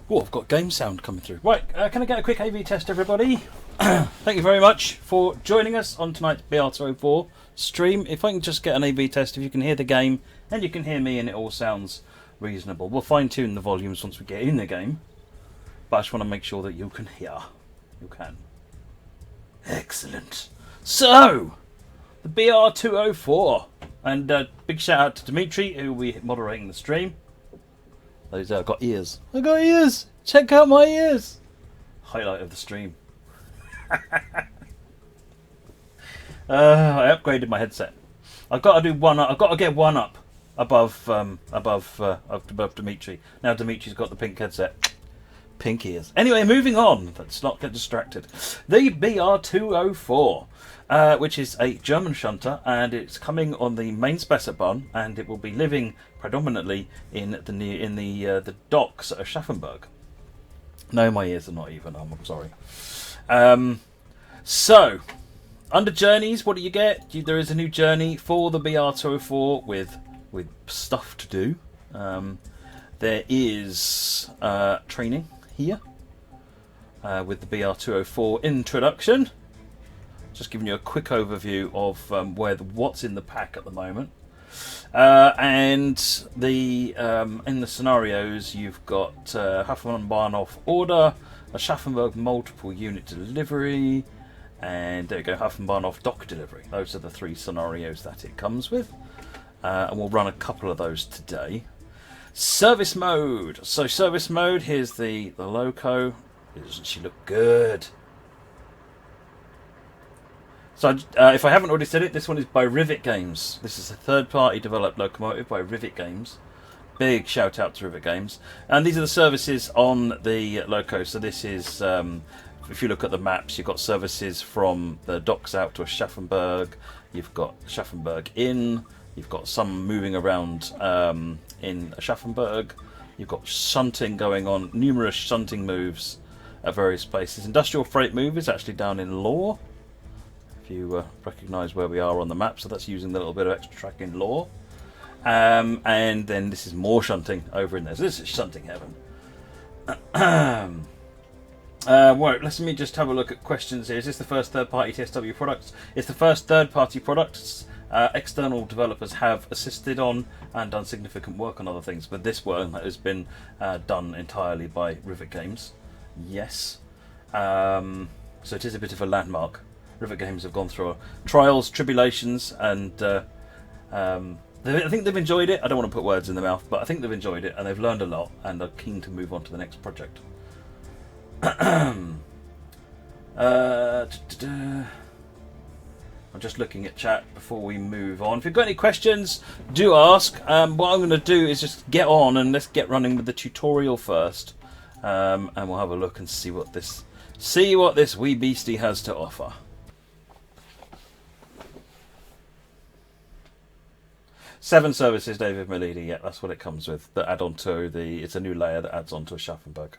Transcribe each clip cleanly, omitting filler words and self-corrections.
Oh, I've got game sound coming through. Right, can I get a quick AV test, everybody? Thank you very much for joining us on tonight's BR204 stream. If I can just get an AV test, if you can hear the game and you can hear me and it all sounds reasonable. We'll fine-tune the volumes once we get in the game, but I just want to make sure that you can hear. You can. Excellent. So, the BR204. And big shout out to Dimitri, who will be moderating the stream. Those got ears. I got ears. Check out my ears. Highlight of the stream. I upgraded my headset. I've got to do one up. I've got to get one up above Dimitri. Now Dimitri's got the pink headset. Pink ears. Anyway, moving on. Let's not get distracted. The BR204. Which is a German shunter, and it's coming on the main Spessart, and it will be living predominantly in the docks at Schaffenburg. No, my ears are not even. I'm sorry. So, under journeys, what do you get? There is a new journey for the BR204 with stuff to do. There is training here with the BR204 introduction. Just giving you a quick overview of what's in the pack at the moment, and in the scenarios you've got Hafenbahnhof order, a Schaffenburg multiple unit delivery, and there you go, Hafenbahnhof dock delivery. Those are the three scenarios that it comes with, and we'll run a couple of those today. Service mode. So service mode. Here's the loco. Doesn't she look good? So, if I haven't already said it, this one is by Rivet Games. This is a third-party developed locomotive by Rivet Games. Big shout-out to Rivet Games. And these are the services on the loco. So this is, if you look at the maps, you've got services from the docks out to Schaffenburg. You've got Schaffenburg Inn. You've got some moving around in Schaffenburg. You've got shunting going on, numerous shunting moves at various places. Industrial freight move is actually down in Law. If you recognise where we are on the map, so that's using the little bit of extra track in Law. And then this is more shunting over in there. So this is shunting heaven. Right, let me just have a look at questions here. Is this the first third-party TSW products? It's the first third-party products. External developers have assisted on and done significant work on other things, but this one has been done entirely by Rivet Games. Yes. So it is a bit of a landmark. Rivet Games have gone through trials, tribulations, and I think they've enjoyed it. I don't want to put words in their mouth, but I think they've enjoyed it, and they've learned a lot, and are keen to move on to the next project. I'm just looking at chat before we move on. If you've got any questions, do ask. What I'm going to do is just get on and let's get running with the tutorial first, and we'll have a look and see what this wee beastie has to offer. 7 services, David Milady. Yeah, that's what it comes with. That add on to it's a new layer that adds on to a Schaffenburg.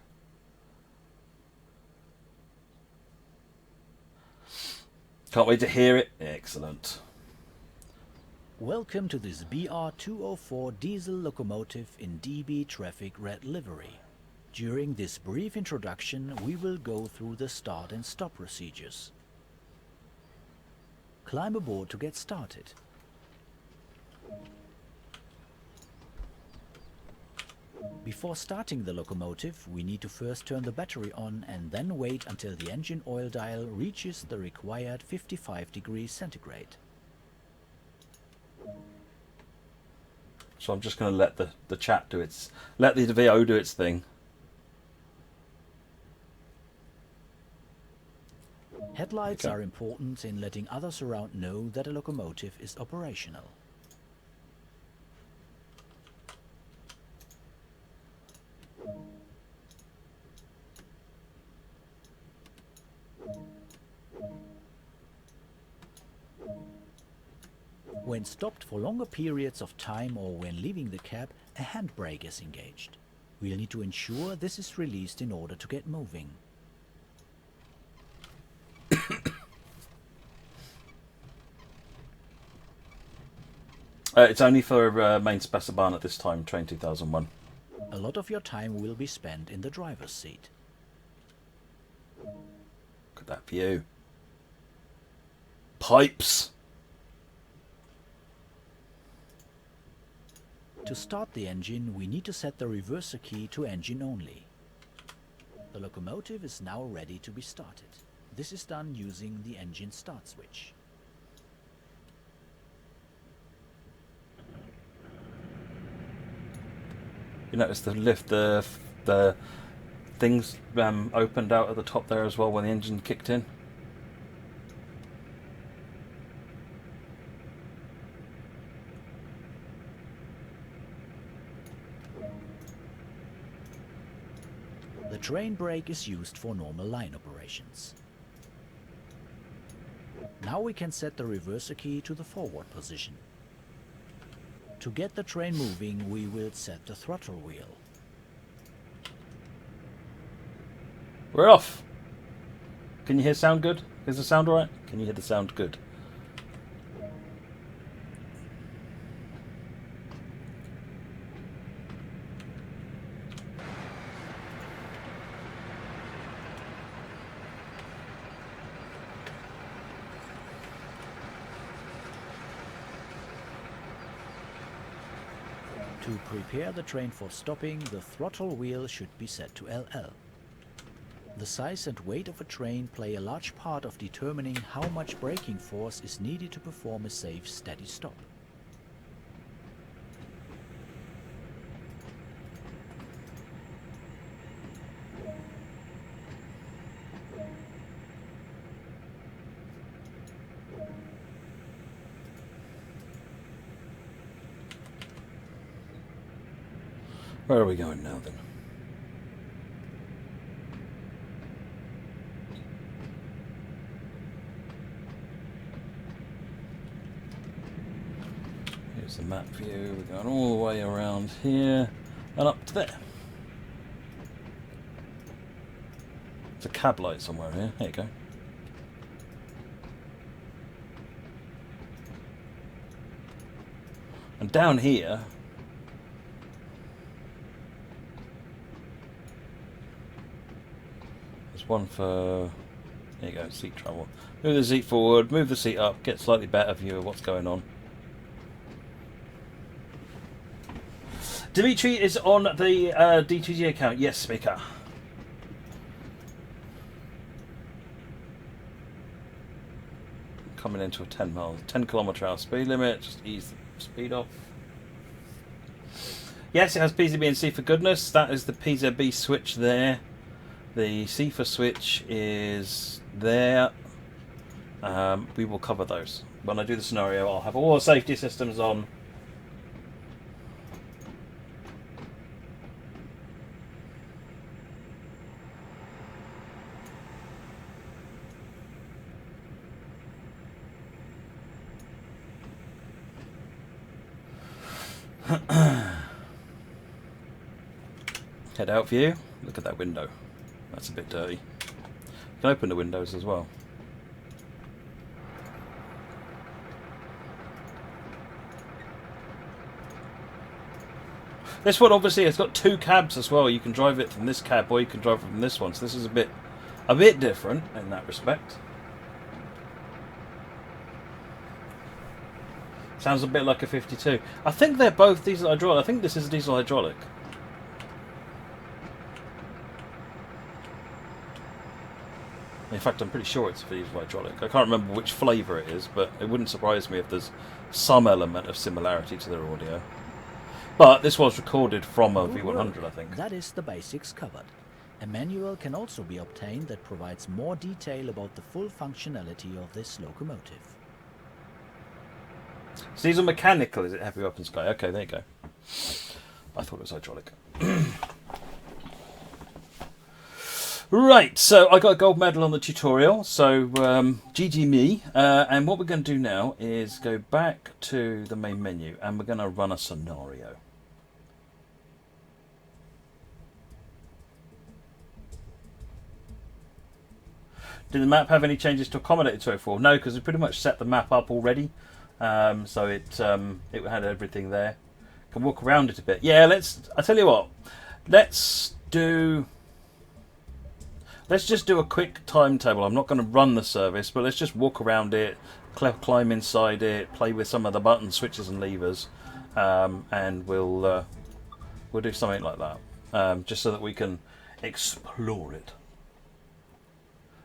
Can't wait to hear it. Excellent. Welcome to this BR204 diesel locomotive in DB Traffic Red livery. During this brief introduction, we will go through the start and stop procedures. Climb aboard to get started. Before starting the locomotive, we need to first turn the battery on and then wait until the engine oil dial reaches the required 55 degrees centigrade. So I'm just going to let the chat do let the VO do its thing. Headlights are important in letting others around know that a locomotive is operational. When stopped for longer periods of time or when leaving the cab, a handbrake is engaged. We'll need to ensure this is released in order to get moving. It's only for main Spessart at this time, train 2001. A lot of your time will be spent in the driver's seat. Look at that view. Pipes. To start the engine, we need to set the reverser key to engine only. The locomotive is now ready to be started. This is done using the engine start switch. You notice the lift, the things opened out at the top there as well when the engine kicked in. The train brake is used for normal line operations. Now we can set the reverser key to the forward position. To get the train moving, we will set the throttle wheel. We're off. Can you hear sound good? Is the sound alright? Can you hear the sound good? To prepare the train for stopping, the throttle wheel should be set to LL. The size and weight of a train play a large part of determining how much braking force is needed to perform a safe, steady stop. Where are we going now then? Here's the map view. We're going all the way around here and up to there. There's a cab light somewhere here. There you go. And down here, there's one for, there you go, seat travel. Move the seat forward, move the seat up, get slightly better view of what's going on. Dimitri is on the D2G account. Yes, speaker. Coming into a 10 km/h speed limit. Just ease the speed off. Yes, it has PZB and C for goodness. That is the PZB switch there. The C for switch is there. We will cover those. When I do the scenario, I'll have all the safety systems on. Head out view. Look at that window. That's a bit dirty. You can open the windows as well. This one obviously has got two cabs as well. You can drive it from this cab or you can drive it from this one. So this is a bit different in that respect. Sounds a bit like a 52. I think they're both diesel hydraulic. I think this is a diesel hydraulic. In fact, I'm pretty sure it's a diesel hydraulic. I can't remember which flavour it is, but it wouldn't surprise me if there's some element of similarity to their audio. But this was recorded from a V100, I think. That is the basics covered. A manual can also be obtained that provides more detail about the full functionality of this locomotive. It's diesel mechanical, is it? Heavy Weapons Guy. Okay, there you go. I thought it was hydraulic. Right, so I got a gold medal on the tutorial, so GG me. And what we're going to do now is go back to the main menu and we're going to run a scenario. Did the map have any changes to accommodate the 204? No, because we pretty much set the map up already. So it had everything there. Can walk around it a bit. Yeah, I tell you what. let's just do a quick timetable. I'm not going to run the service, but let's just walk around it, climb inside it, play with some of the buttons, switches, and levers, and we'll do something like that, just so that we can explore it.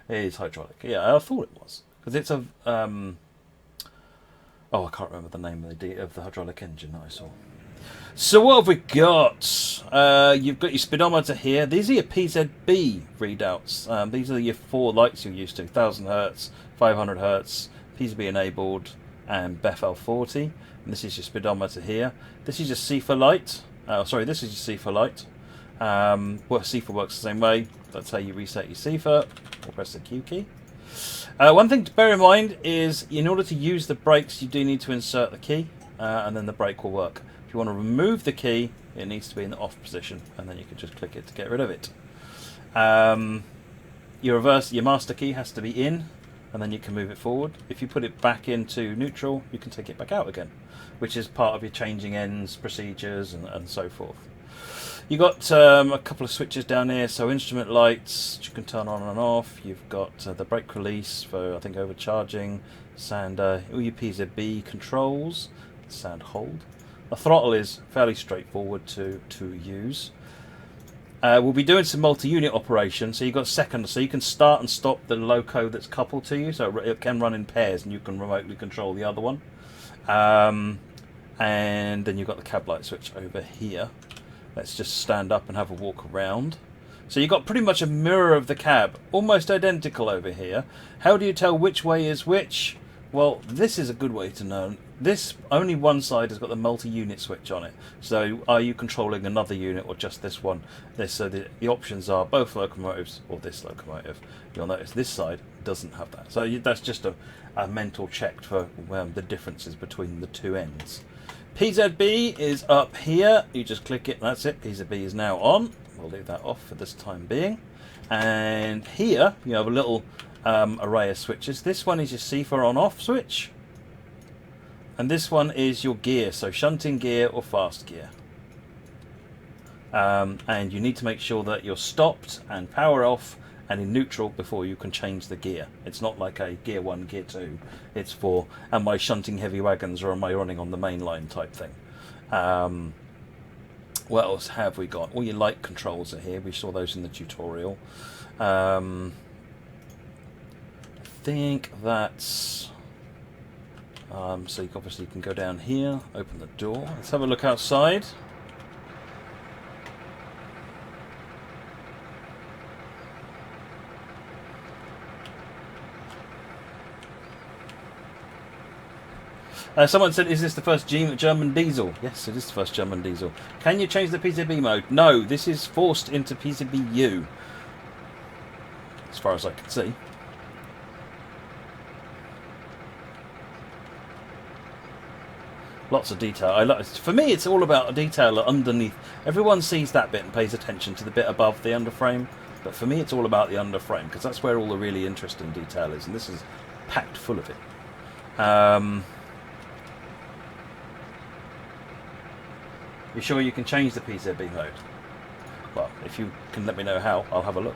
It is hydraulic. Yeah, I thought it was because it's a. Oh, I can't remember the name of the hydraulic engine that I saw. So what have we got? You've got your speedometer here. These are your PZB readouts. These are your 4 lights you're used to: 1000 hertz, 500 hertz, PZB enabled, and BFL 40. And this is your speedometer here. This is your CFA light. This is your CFA light. CFA works the same way. That's how you reset your CFA. Or press the Q key. One thing to bear in mind is, in order to use the brakes, you do need to insert the key, and then the brake will work. If you want to remove the key, it needs to be in the off position, and then you can just click it to get rid of it. Your master key has to be in, and then you can move it forward. If you put it back into neutral, you can take it back out again, which is part of your changing ends procedures and so forth. You got a couple of switches down here, so instrument lights you can turn on and off. You've got the brake release for, I think, overcharging, and all your PZB controls, and hold. The throttle is fairly straightforward to use. We'll be doing some multi-unit operation, so you've got seconds, so you can start and stop the loco that's coupled to you, so it can run in pairs, and you can remotely control the other one. And then you've got the cab light switch over here. Let's just stand up and have a walk around. So you've got pretty much a mirror of the cab, almost identical over here. How do you tell which way is which? Well, this is a good way to know. This, only one side has got the multi-unit switch on it. So are you controlling another unit or just this one? So the options are both locomotives or this locomotive. You'll notice this side doesn't have that. So that's just a mental check for the differences between the two ends. PZB is up here. You just click it and that's it. PZB is now on. We'll leave that off for this time being. And here you have a little array of switches. This one is your CFA on-off switch. And this one is your gear, so shunting gear or fast gear. And you need to make sure that you're stopped and power off and in neutral before you can change the gear. It's not like a gear 1, gear 2. It's for, am I shunting heavy wagons or am I running on the main line type thing. What else have we got? All your light controls are here. We saw those in the tutorial. I think that's... so you obviously can go down here, open the door. Let's have a look outside. Someone said, is this the first German diesel? Yes, it is the first German diesel. Can you change the PCB mode? No, this is forced into PCBU, as far as I can see. Lots of detail. For me, it's all about detail underneath. Everyone sees that bit and pays attention to the bit above the underframe, but for me, it's all about the underframe, because that's where all the really interesting detail is, and this is packed full of it. You sure you can change the PCB mode? Well, if you can let me know how, I'll have a look.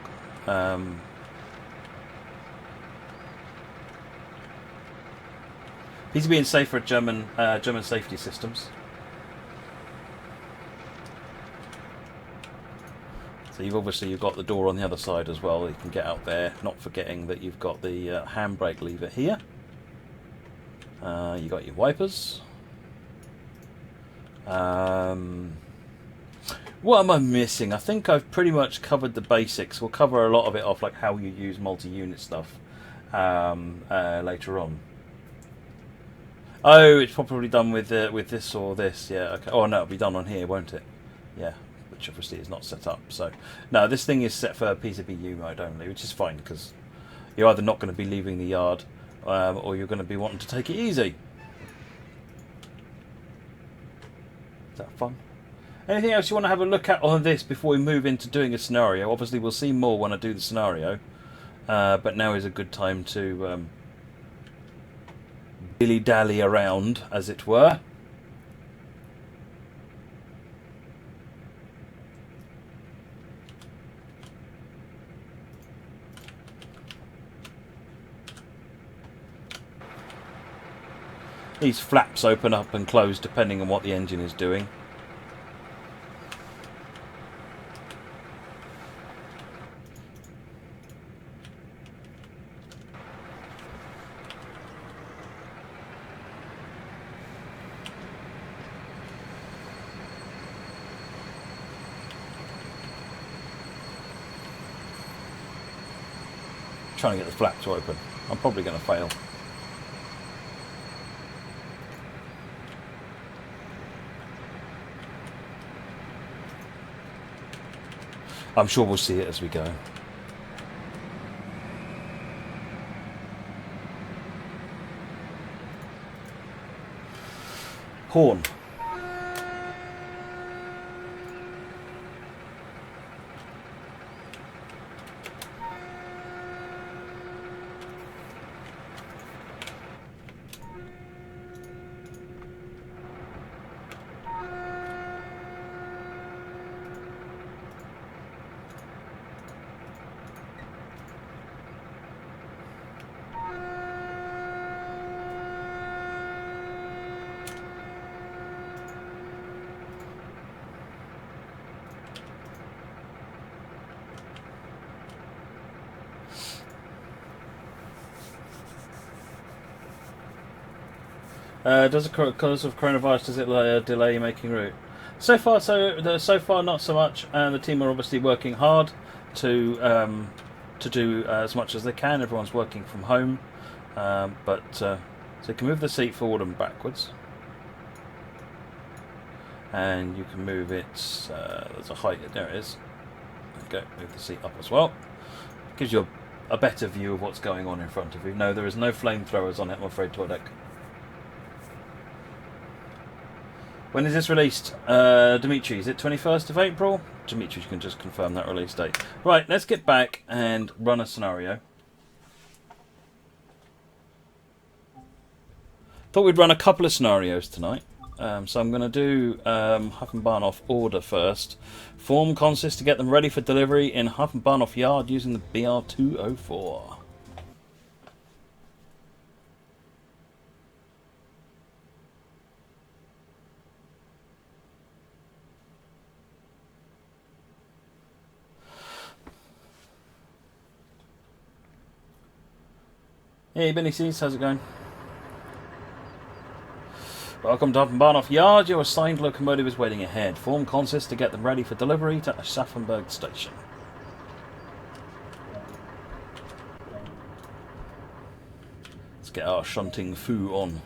PCB is safe for German safety systems. So you've got the door on the other side as well. You can get out there, not forgetting that you've got the handbrake lever here. You got your wipers. What am I missing? I think I've pretty much covered the basics. We'll cover a lot of it off, like how you use multi-unit stuff later on. Oh, it's probably done with this or this. Yeah. Okay. Oh no, it'll be done on here, won't it? Yeah. Which obviously is not set up. So no, this thing is set for PCBU mode only, which is fine because you're either not going to be leaving the yard or you're going to be wanting to take it easy. Is that fun? Anything else you want to have a look at on this before we move into doing a scenario? Obviously, we'll see more when I do the scenario, but now is a good time to dilly-dally around, as it were. These flaps open up and close depending on what the engine is doing. Trying to get the flap to open. I'm probably going to fail. I'm sure we'll see it as we go. Horn. Does it cause of coronavirus? Does it delay making route? So far, not so much. And the team are obviously working hard to do as much as they can. Everyone's working from home, so you can move the seat forward and backwards, and you can move it. There's a height. There it is. There you go. Move the seat up as well. Gives you a better view of what's going on in front of you. No, there is no flamethrowers on it, I'm afraid, Tordek. When is this released? Dimitri, is it 21st of April? Dimitri can just confirm that release date. Right, let's get back and run a scenario. Thought we'd run a couple of scenarios tonight. So I'm going to do Huff and Barnoff order first. Form consists to get them ready for delivery in Huff and Barnoff yard using the BR204. Hey Benny Seas, how's it going? Welcome to Huff and Barnoff Yard. Your assigned locomotive is waiting ahead. Form consists to get them ready for delivery to Aschaffenburg Station. Let's get our shunting foo on.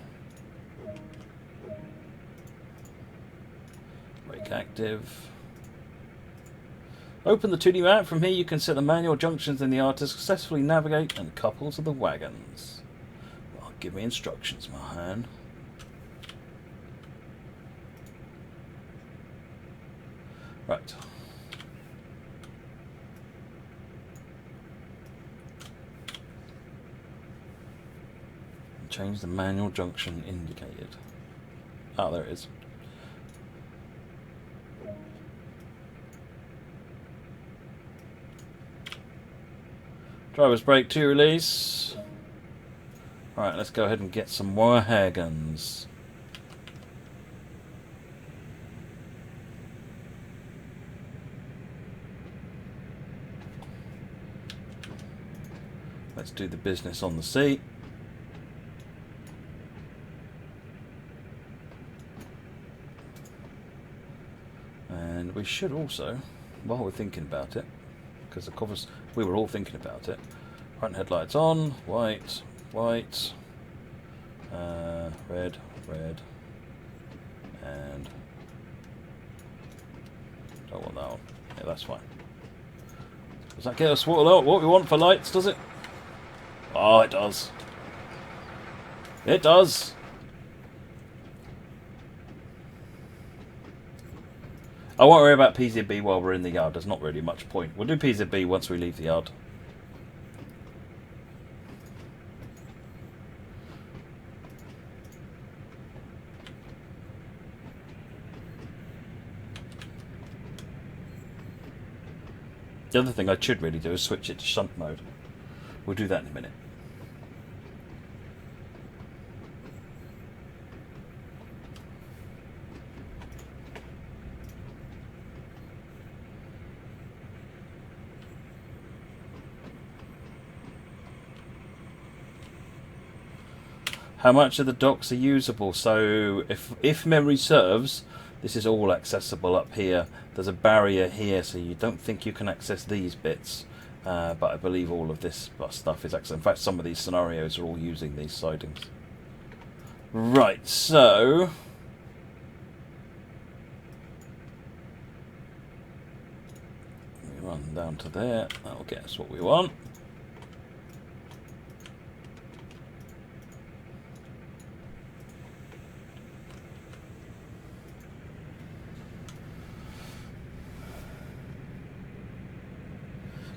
Brake active. Open the 2D map. From here you can set the manual junctions in the yard to successfully navigate and couple to the wagons. Well, give me instructions, Mahan. Right. Change the manual junction indicated. Ah, there it is. Driver's brake 2 release. Alright, let's go ahead and get some more wagons. Let's do the business on the seat. And we should also, while we're thinking about it, because of course we were all thinking about it, front headlights on, white, white, red, red, and don't want that one. Yeah, that's fine. Does that get us what we want for lights, does it? Oh, it does. It does. I won't worry about PZB while we're in the yard. There's not really much point. We'll do PZB once we leave the yard. The other thing I should really do is switch it to shunt mode. We'll do that in a minute. How much of the docks are usable? So if memory serves, this is all accessible up here. There's a barrier here, so you don't think you can access these bits. But I believe all of this stuff is accessible. In fact, some of these scenarios are all using these sidings. Right, so... we run down to there. That'll get us what we want.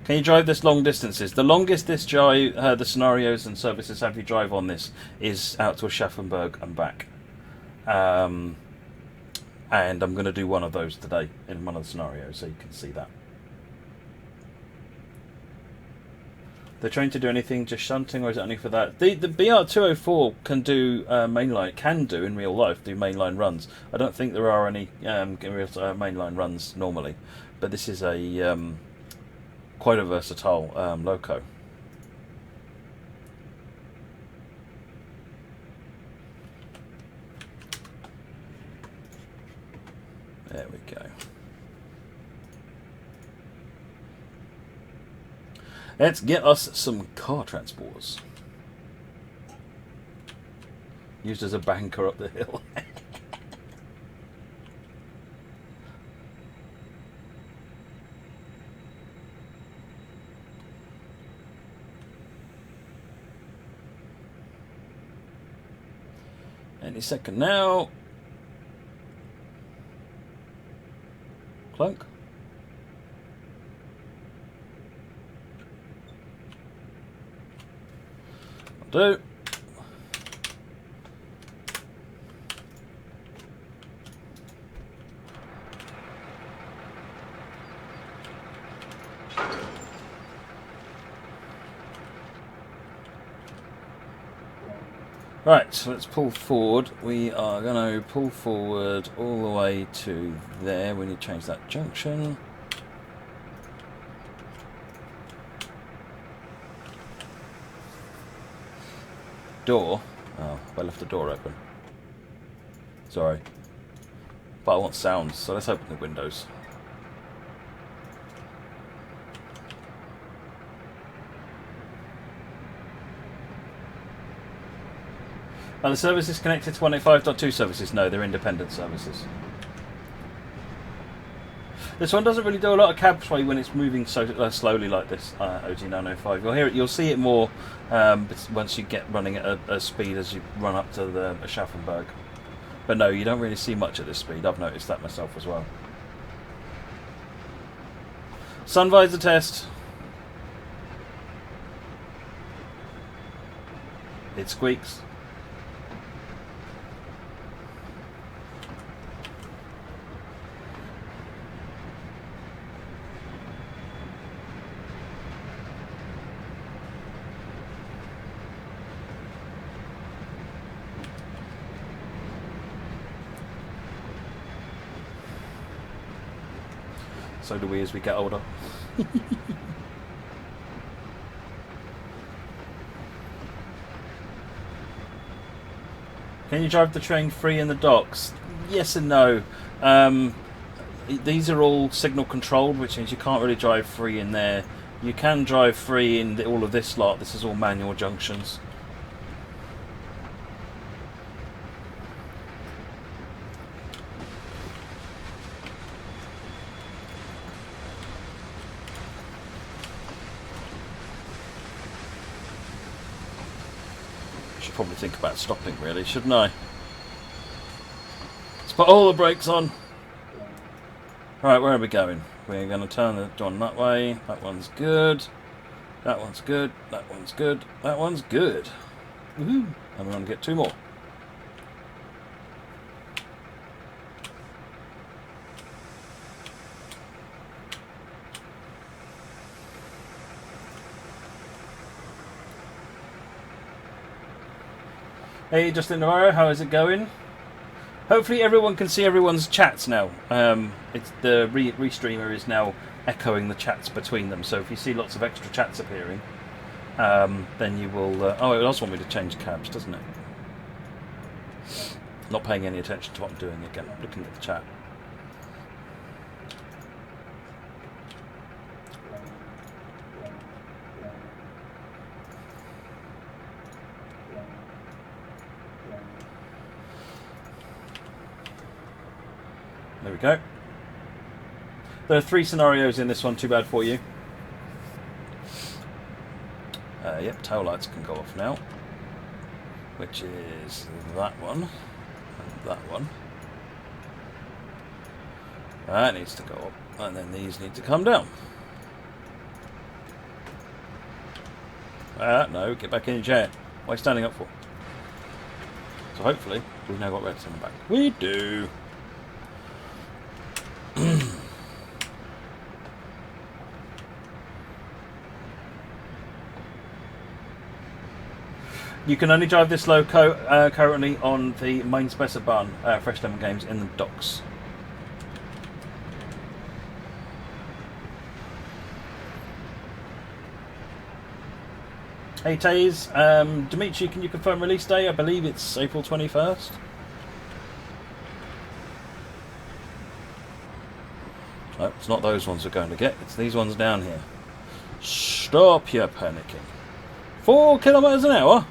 Can you drive this long distances? The longest this drive, the scenarios and services have you drive on this is out to Aschaffenburg and back. And I'm going to do one of those today in one of the scenarios, so you can see that. They're trying to do anything, just shunting, or is it only for that? The BR204 can do mainline, in real life, do mainline runs. I don't think there are any mainline runs normally, but this is a quite a versatile loco. There we go. Let's get us some car transporters. Used as a banker up the hill. Any second now. Clunk. I'll do. Right, so let's pull forward. We are going to pull forward all the way to there. We need to change that junction. Door. Oh, I left the door open. Sorry. But I want sounds, so let's open the windows. Are the services connected to 185.2 services? No, they're independent services. This one doesn't really do a lot of cab sway when it's moving so slowly like this, OG905. You'll hear it. You'll see it more once you get running at a speed as you run up to the Aschaffenburg. But no, you don't really see much at this speed. I've noticed that myself as well. Sun visor test. It squeaks. So do we as we get older. Can you drive the train free in the docks? Yes and no. These are all signal controlled, which means you can't really drive free in there. You can drive free in all of this lot. This is all manual junctions. Probably think about stopping, really, shouldn't I? Let's put all the brakes on. Right, where are we going? We're going to turn the John that way. That one's good. That one's good. That one's good. That one's good. Woohoo! And we're going to get two more. Hey, Justin Navarro, how is it going? Hopefully everyone can see everyone's chats now. It's the restreamer is now echoing the chats between them, so if you see lots of extra chats appearing, then you will... oh, it also want me to change cabs, doesn't it? Not paying any attention to what I'm doing again. Looking at the chat. There we go. There are 3 scenarios in this one, too bad for you. Yep, tail lights can go off now. Which is that one. And that one. That needs to go up. And then these need to come down. No, get back in your chair. What are you standing up for? So hopefully, we've now got reds in the back. We do. You can only drive this loco currently on the main specified Fresh Lemon Games in the docks. Hey Taze, Dimitri, can you confirm release day? I believe it's April 21st. No, it's not those ones we're going to get, it's these ones down here. Stop your panicking. 4 kilometres an hour?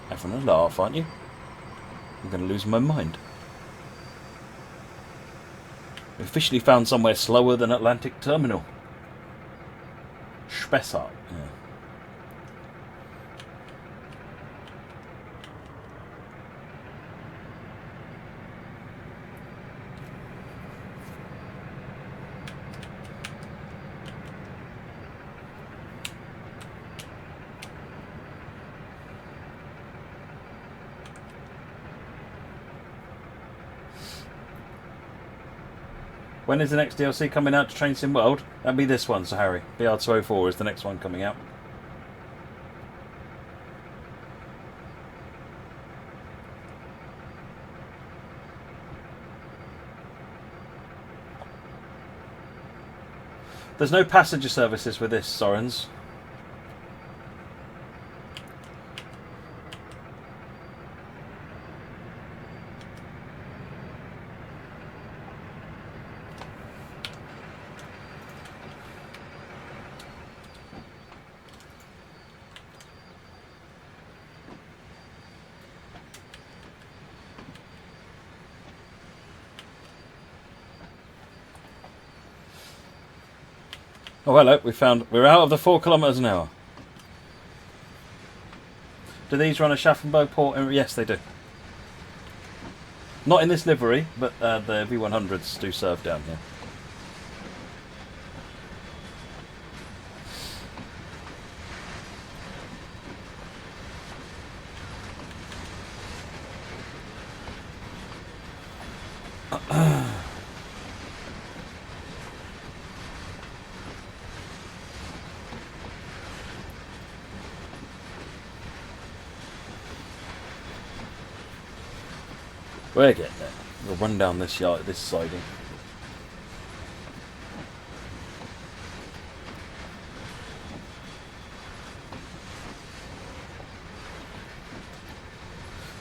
Having a laugh, aren't you? I'm going to lose my mind. We officially found somewhere slower than Atlantic Terminal. Spessart. Yeah. When is the next DLC coming out to Train Sim World? That'll be this one, Sir Harry. BR204 is the next one coming out. There's no passenger services with this, Sorens. Oh, hello, we're out of the 4 kilometres an hour. Do these run a Schaffenburg port? Yes, they do. Not in this livery, but the V100s do serve down here. We're getting there. We'll run down this yard, this siding.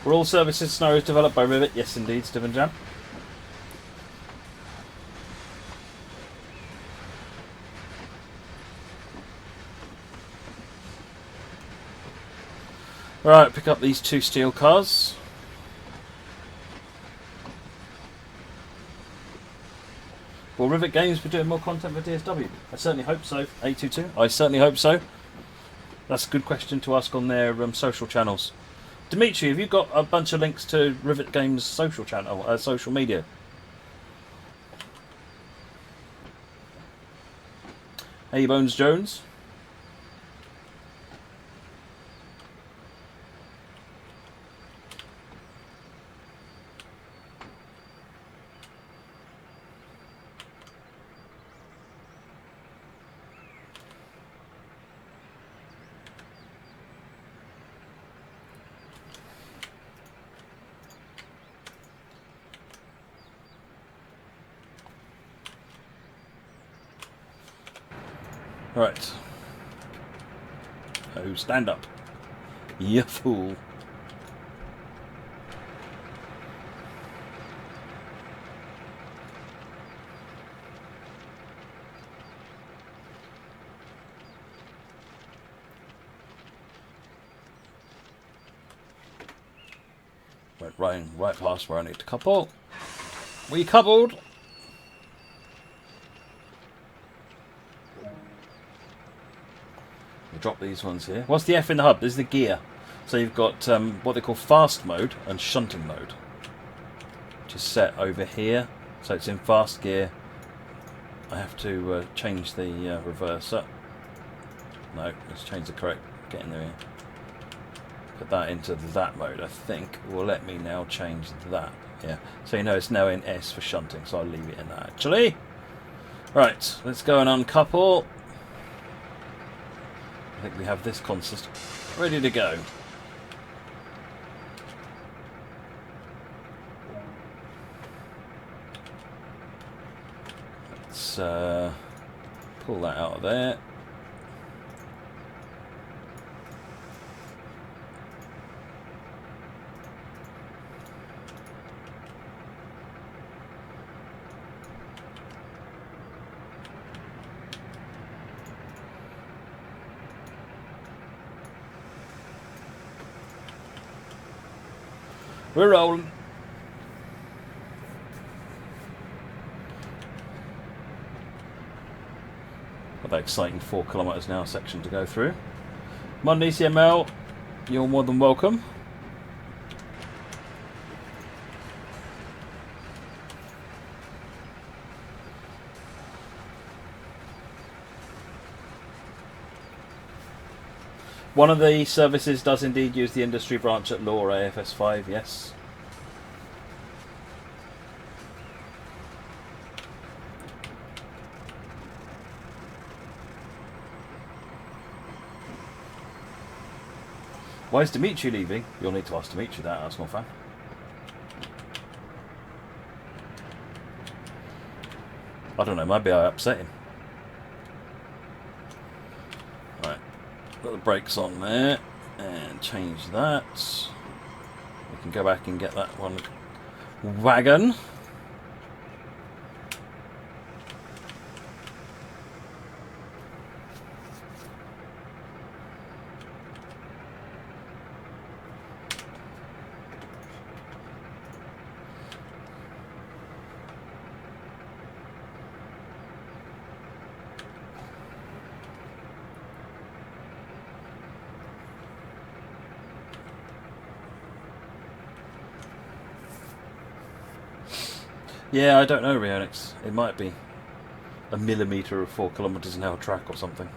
Were all services scenarios developed by Rivet? Yes, indeed, Stephen Jam. Right, pick up these 2 steel cars. Will Rivet Games be doing more content for DSW? I certainly hope so, A22. I certainly hope so. That's a good question to ask on their social channels. Dimitri, have you got a bunch of links to Rivet Games' social channel, social media? Hey, Bones Jones. Right. Oh, stand up. You fool. Went right past where I need to couple. We coupled. We drop these ones here. What's the F in the hub? This is the gear. So you've got what they call fast mode and shunting mode, which is set over here. So it's in fast gear. I have to change the reverser. No, let's change the correct. Get in there. Put that into that mode. I think will let me now change that. Yeah. So you know it's now in S for shunting. So I'll leave it in that actually. Right. Let's go and uncouple. I think we have this consist ready to go. Let's pull that out of there. We're rolling. Got that exciting 4 kilometers an hour section to go through. Monday CML, you're more than welcome. One of the services does indeed use the industry branch at Law AFS5, yes. Why is Dimitri leaving? You'll need to ask Dimitri that, Arsenal fan. I don't know, maybe I upset him. Right, got the brakes on there, and change that. We can go back and get that one wagon. Yeah, I don't know, Rionix. It might be a millimetre of 4 kilometres an hour track or something.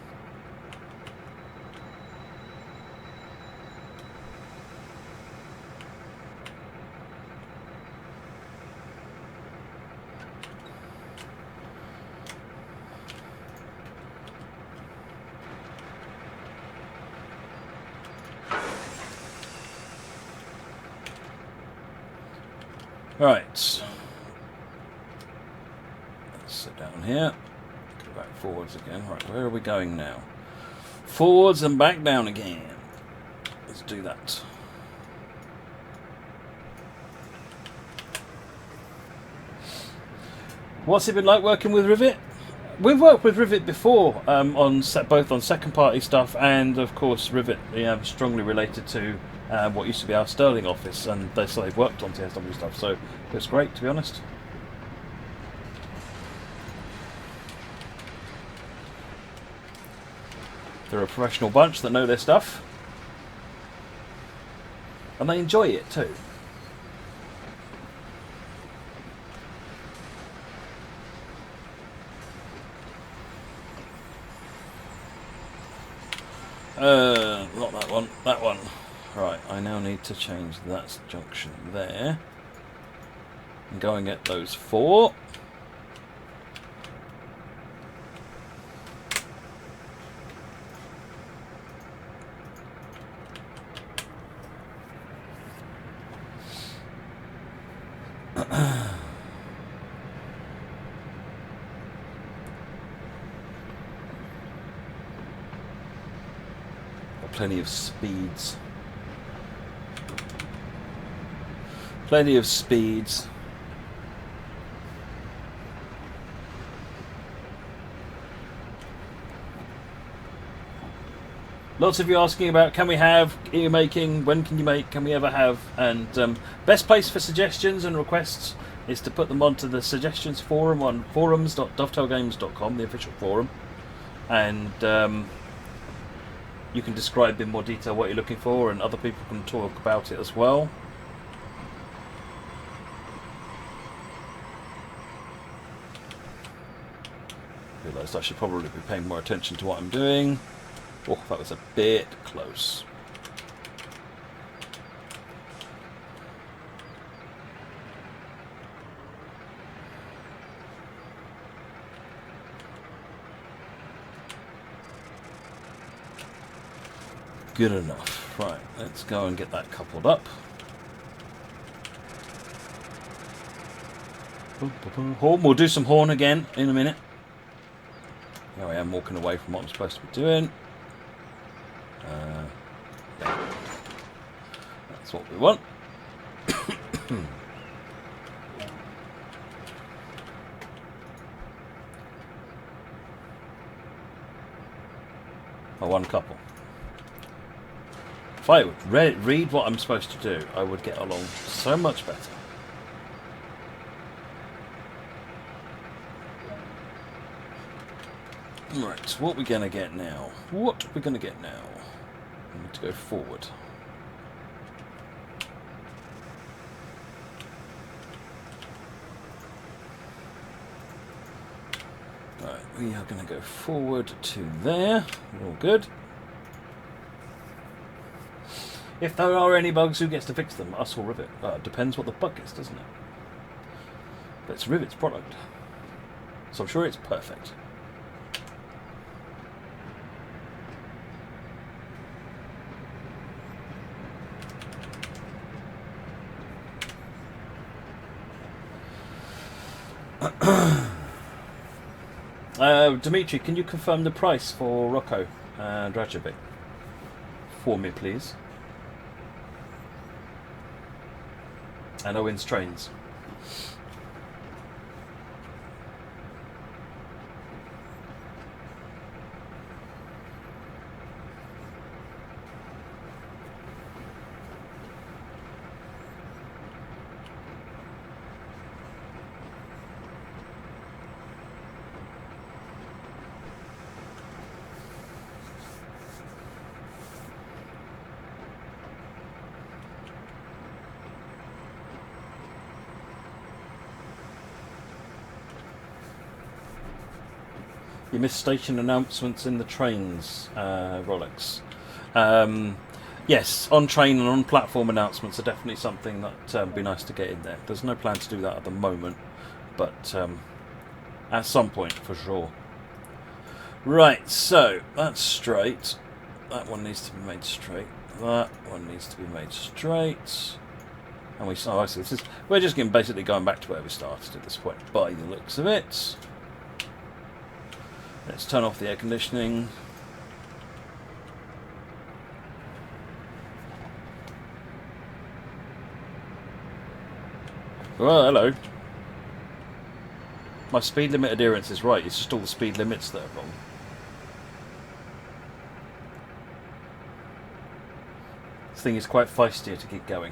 Right. Sit down here, go back forwards again. Right, where are we going now? Forwards and back down again. Let's do that. What's it been like working with Rivet? We've worked with Rivet before, both on second party stuff and of course Rivet, strongly related to what used to be our Sterling office, and they've worked on TSW stuff, so it's great, to be honest. They're a professional bunch that know their stuff, and they enjoy it too. Not that one, that one. Right, I now need to change that junction there. And go and get those 4. Plenty of speeds. Plenty of speeds. Lots of you asking about, can we have ear-making, when can you make, can we ever have, and best place for suggestions and requests is to put them onto the suggestions forum on forums.dovetailgames.com, the official forum, and you can describe in more detail what you're looking for, and other people can talk about it as well. Realised I should probably be paying more attention to what I'm doing. Oh, that was a bit close. Good enough. Right, let's go and get that coupled up. Horn, we'll do some horn again in a minute. Here I am walking away from what I'm supposed to be doing. That's what we want. One couple. If I would read what I'm supposed to do, I would get along so much better. Right, so what are we going to get now? What are we going to get now? We need to go forward. Right, we are going to go forward to there. All good. If there are any bugs, who gets to fix them? Us or Rivet? It depends what the bug is, doesn't it? But it's Rivet's product, so I'm sure it's perfect. Dimitri, can you confirm the price for Rocco and Rajovic for me, please? And Owen's trains. You missed station announcements in the trains, Rolex. Yes, on train and on platform announcements are definitely something that would be nice to get in there. There's no plan to do that at the moment, but at some point for sure. Right, so that's straight. That one needs to be made straight. That one needs to be made straight. And we I see. We're just basically going back to where we started at this point, by the looks of it. Let's turn off the air conditioning. Well, hello. My speed limit adherence is right, it's just all the speed limits that are wrong. This thing is quite feisty to keep going.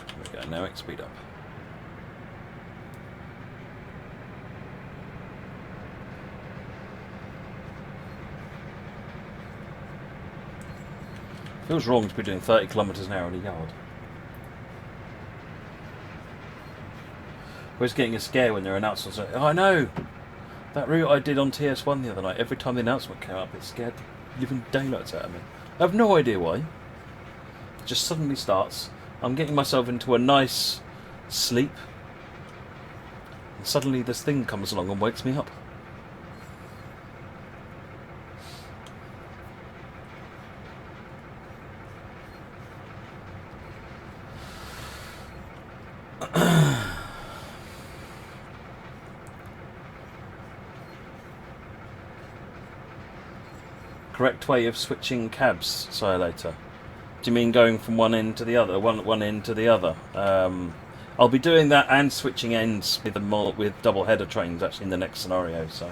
There we go, now it's speed up. Feels wrong to be doing 30 kilometres an hour in a yard. I was getting a scare when their announcements were, oh, I know! That route I did on TS1 the other night, every time the announcement came up, it scared the living daylights out of me. I have no idea why. It just suddenly starts. I'm getting myself into a nice sleep, and suddenly this thing comes along and wakes me up. correct way of switching cabs, Later. Do you mean going from one end to the other, one end to the other? I'll be doing that and switching ends with double header trains actually in the next scenario. So.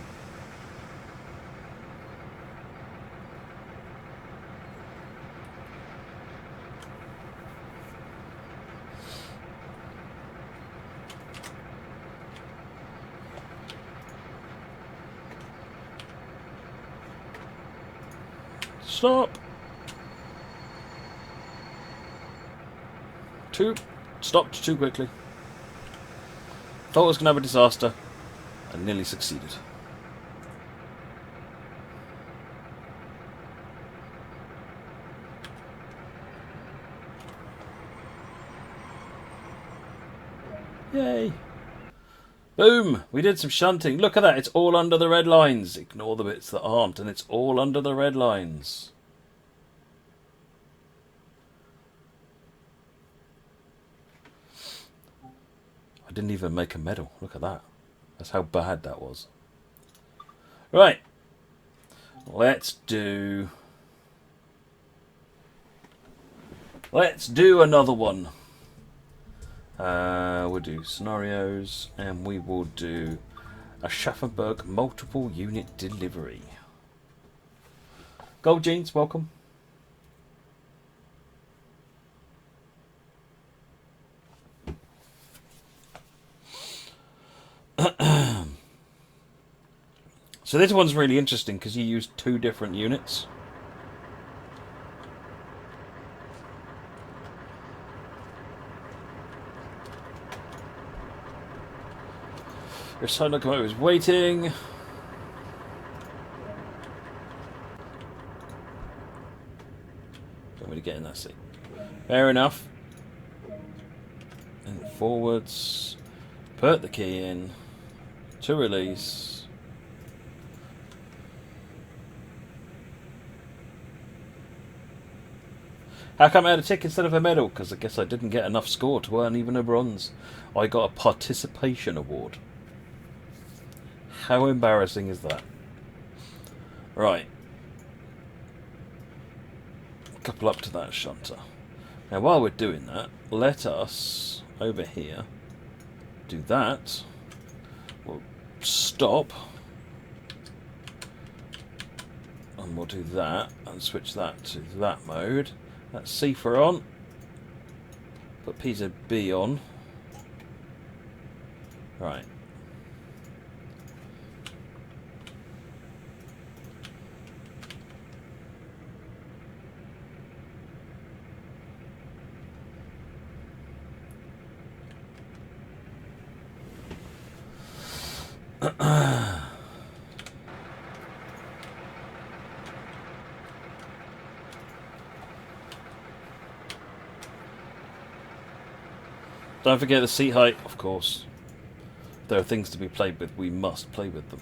Stop. Stopped too quickly. Thought I was going to have a disaster. I nearly succeeded. Yay. Boom! We did some shunting. Look at that. It's all under the red lines. Ignore the bits that aren't, and it's all under the red lines. I didn't even make a medal. Look at that. That's how bad that was. Right. Let's do another one. We'll do scenarios, and we will do a Schaffenburg multiple unit delivery. Gold Jeans, welcome. So this one's really interesting because you use 2 different units. Your son locomotive is waiting. Don't really get in that seat. Fair enough. And forwards. Put the key in. To release. How come I had a tick instead of a medal? Because I guess I didn't get enough score to earn even a bronze. I got a participation award. How embarrassing is that? Right. Couple up to that shunter. Now while we're doing that, let us, over here, do that. We'll stop. And we'll do that and switch that to that mode. That's CFA on. Put PZB on. Right. Don't forget the seat height, of course. If there are things to be played with, we must play with them.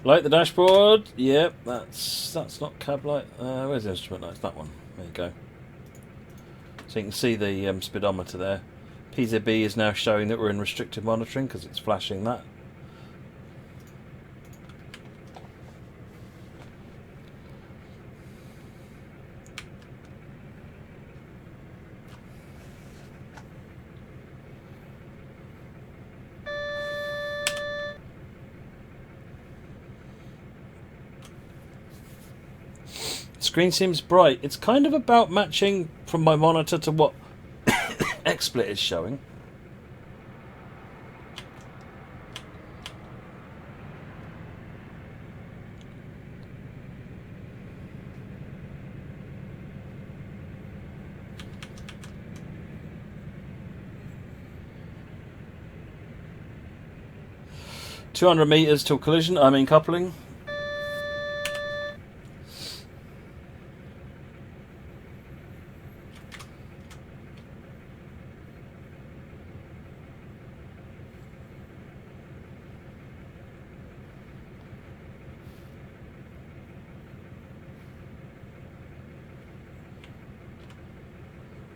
Light the dashboard. Yep, that's not cab light. Where's the instrument light? That one. There you go. So you can see the speedometer there. PZB is now showing that we're in restricted monitoring because it's flashing that. Screen seems bright. It's kind of about matching from my monitor to what XSplit is showing. $200 meters till collision. I mean coupling.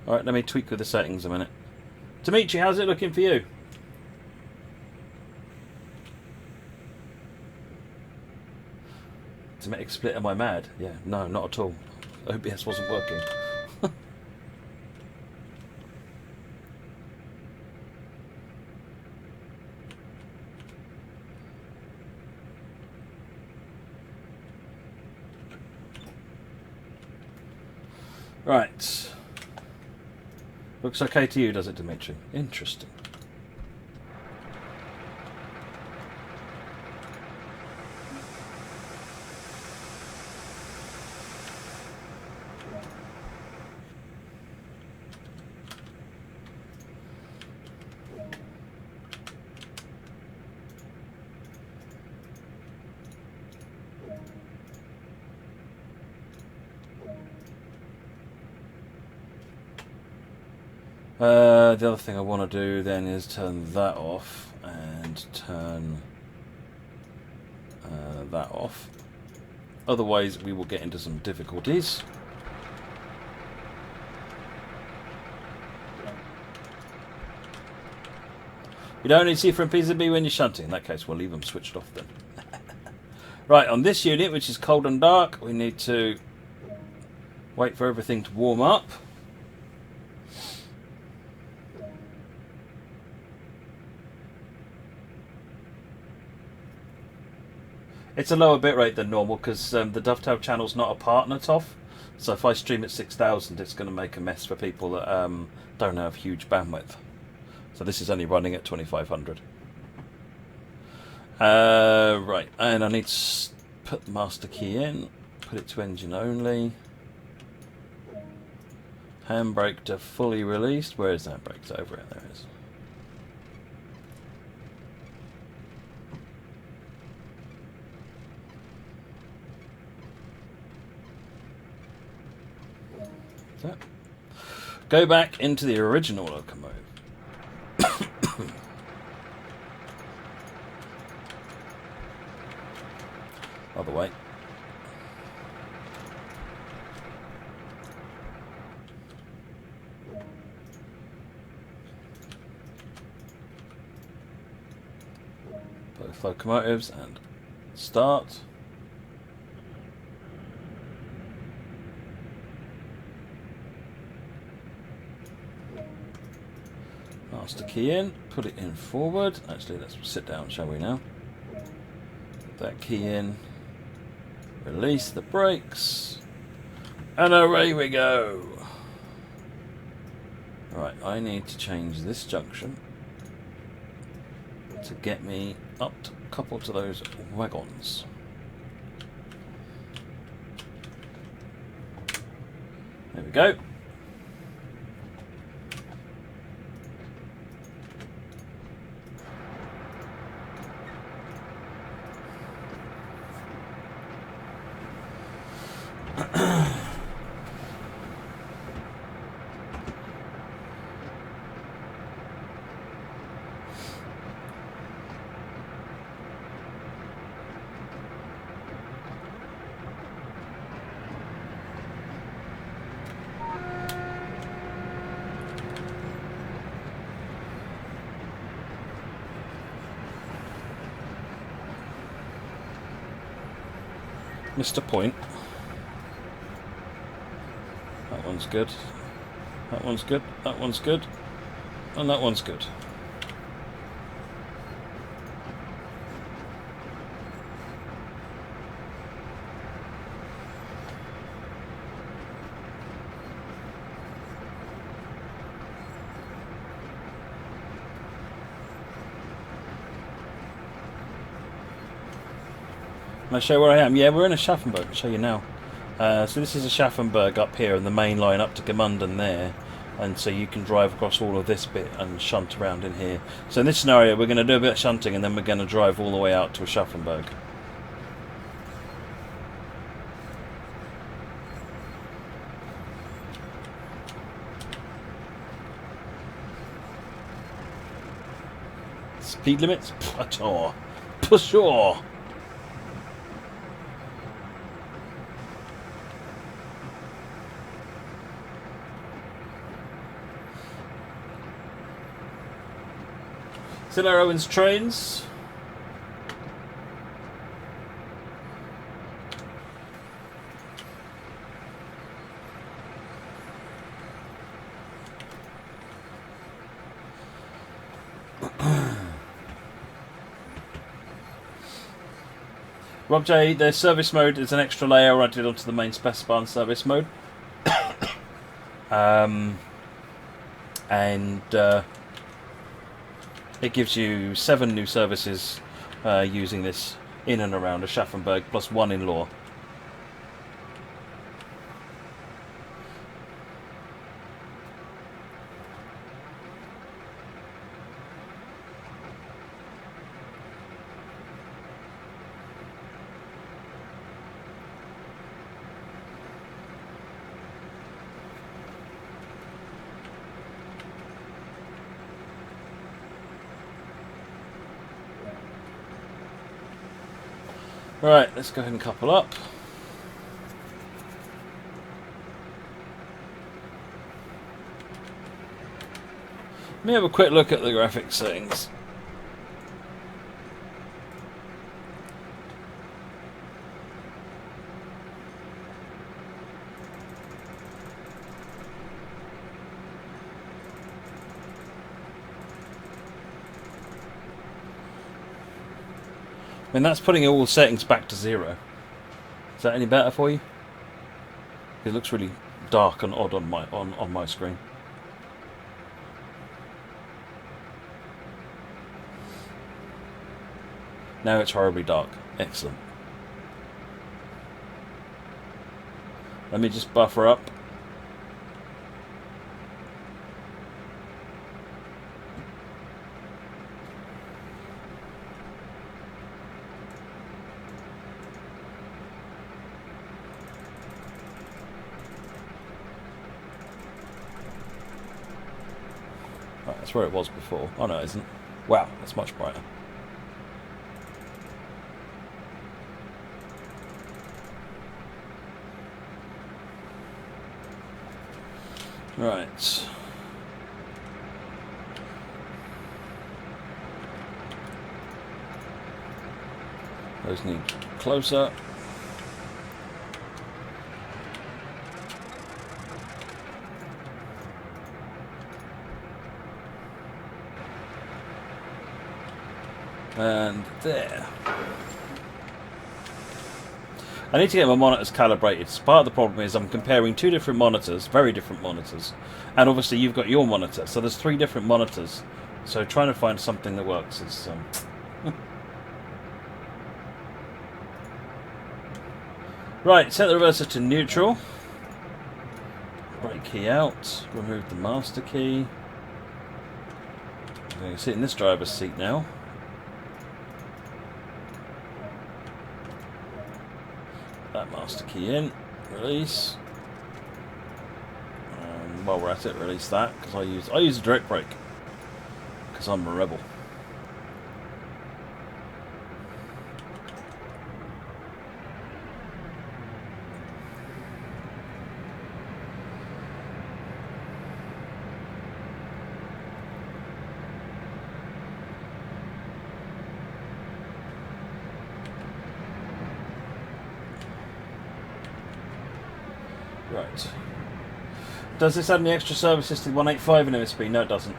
Alright, let me tweak with the settings a minute. Dimitri, how's it looking for you? Automatic split, am I mad? Yeah, no, not at all. OBS wasn't working. Right. Looks okay to you, does it, Dimitri? Interesting. The other thing I want to do then is turn that off and turn that off. Otherwise we will get into some difficulties. You don't need C from PCB when you're shunting. In that case we'll leave them switched off then. Right, on this unit, which is cold and dark, we need to wait for everything to warm up. It's a lower bitrate than normal because the Dovetail channel's not a partner TOF. So if I stream at 6000, it's going to make a mess for people that don't have huge bandwidth. So this is only running at 2500. Right, and I need to put the master key in, put it to engine only. Handbrake to fully released. Where is that brake? It's over it. There it is. So, go back into the original locomotive. Other way. Both locomotives and start. Master key in, put it in forward. Actually, let's sit down, shall we now? Put that key in, release the brakes, and away we go. Right, I need to change this junction to get me up to couple to those wagons. There we go. Mr. Point. That one's good. That one's good. That one's good. And that one's good. I'll show you where I am. Yeah, we're in a Schaffenberg. I'll show you now. So this is a Schaffenberg up here and the main line up to Gemunden there. And so you can drive across all of this bit and shunt around in here. So in this scenario we're going to do a bit of shunting and then we're going to drive all the way out to a Schaffenberg. Speed limits? For sure. Still Owen's trains. Rob J, the service mode is an extra layer added onto the main specifier service mode. It gives you 7 new services using this in and around Aschaffenburg, plus 1 in Law. Right, let's go ahead and couple up. Let me have a quick look at the graphics settings. I mean, that's putting all settings back to 0. Is that any better for you? It looks really dark and odd on my screen. Now it's horribly dark. Excellent. Let me just buffer up. That's where it was before. Oh no, it isn't. Wow, that's much brighter. Right. Those need closer. And there. I need to get my monitors calibrated. Part of the problem is I'm comparing 2 different monitors, very different monitors, and obviously you've got your monitor, so there's 3 different monitors. So trying to find something that works is right. Set the reverser to neutral. Brake key out. Remove the master key. I'm going to sit in this driver's seat now. That master key in, release. While we're at it, release that because I use a direct brake because I'm a rebel. Right. Does this add any extra services to 185 in MSP? No, it doesn't.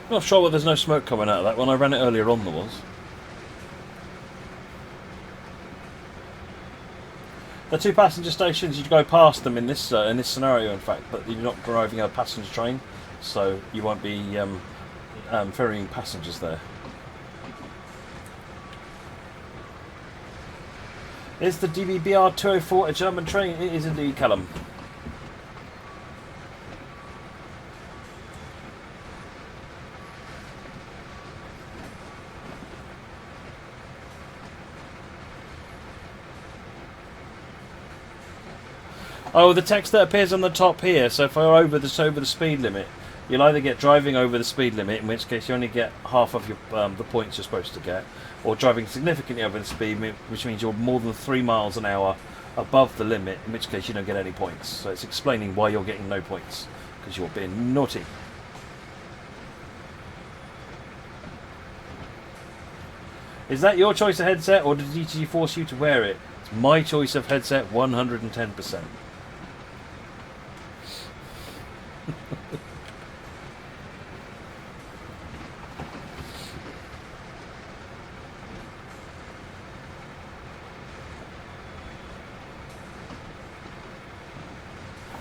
I'm not sure why there's no smoke coming out of that. When I ran it earlier on, there was. The 2 passenger stations, you go past them in this scenario, in fact, but you're not driving a passenger train, so you won't be ferrying passengers there. Is the DBBR 204 a German train? It is indeed, Callum. Oh, the text that appears on the top here. So if you're over the speed limit, you'll either get driving over the speed limit, in which case you only get half of your the points you're supposed to get, or driving significantly over the speed limit, which means you're more than 3 miles an hour above the limit, in which case you don't get any points. So it's explaining why you're getting no points, because you're being naughty. Is that your choice of headset, or did DTG force you to wear it? It's my choice of headset, 110%.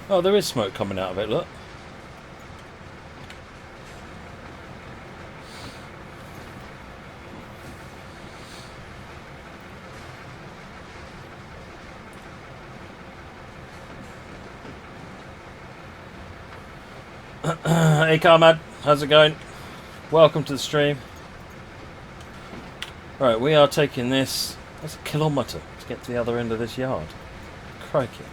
Oh, there is smoke coming out of it, look. Hey Carmad, how's it going? Welcome to the stream. Right, we are taking this. That's a kilometre to get to the other end of this yard. Crikey.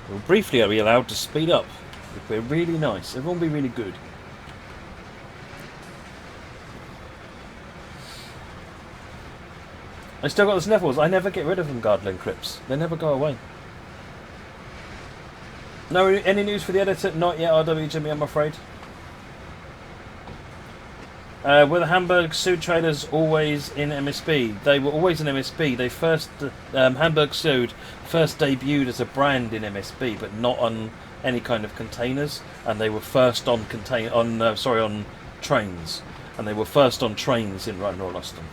We'll briefly be allowed to speed up. It'll be really nice. Everyone will be really good. I still got the sniffles. I never get rid of them, Gardlin Crips. They never go away. No, any news for the editor? Not yet, RW Jimmy, I'm afraid. Were the Hamburg Sud trailers always in MSB? They were always in MSB. They first Hamburg Sud first debuted as a brand in MSB, but not on any kind of containers. And they were first on on trains. And they were first on trains in Royston.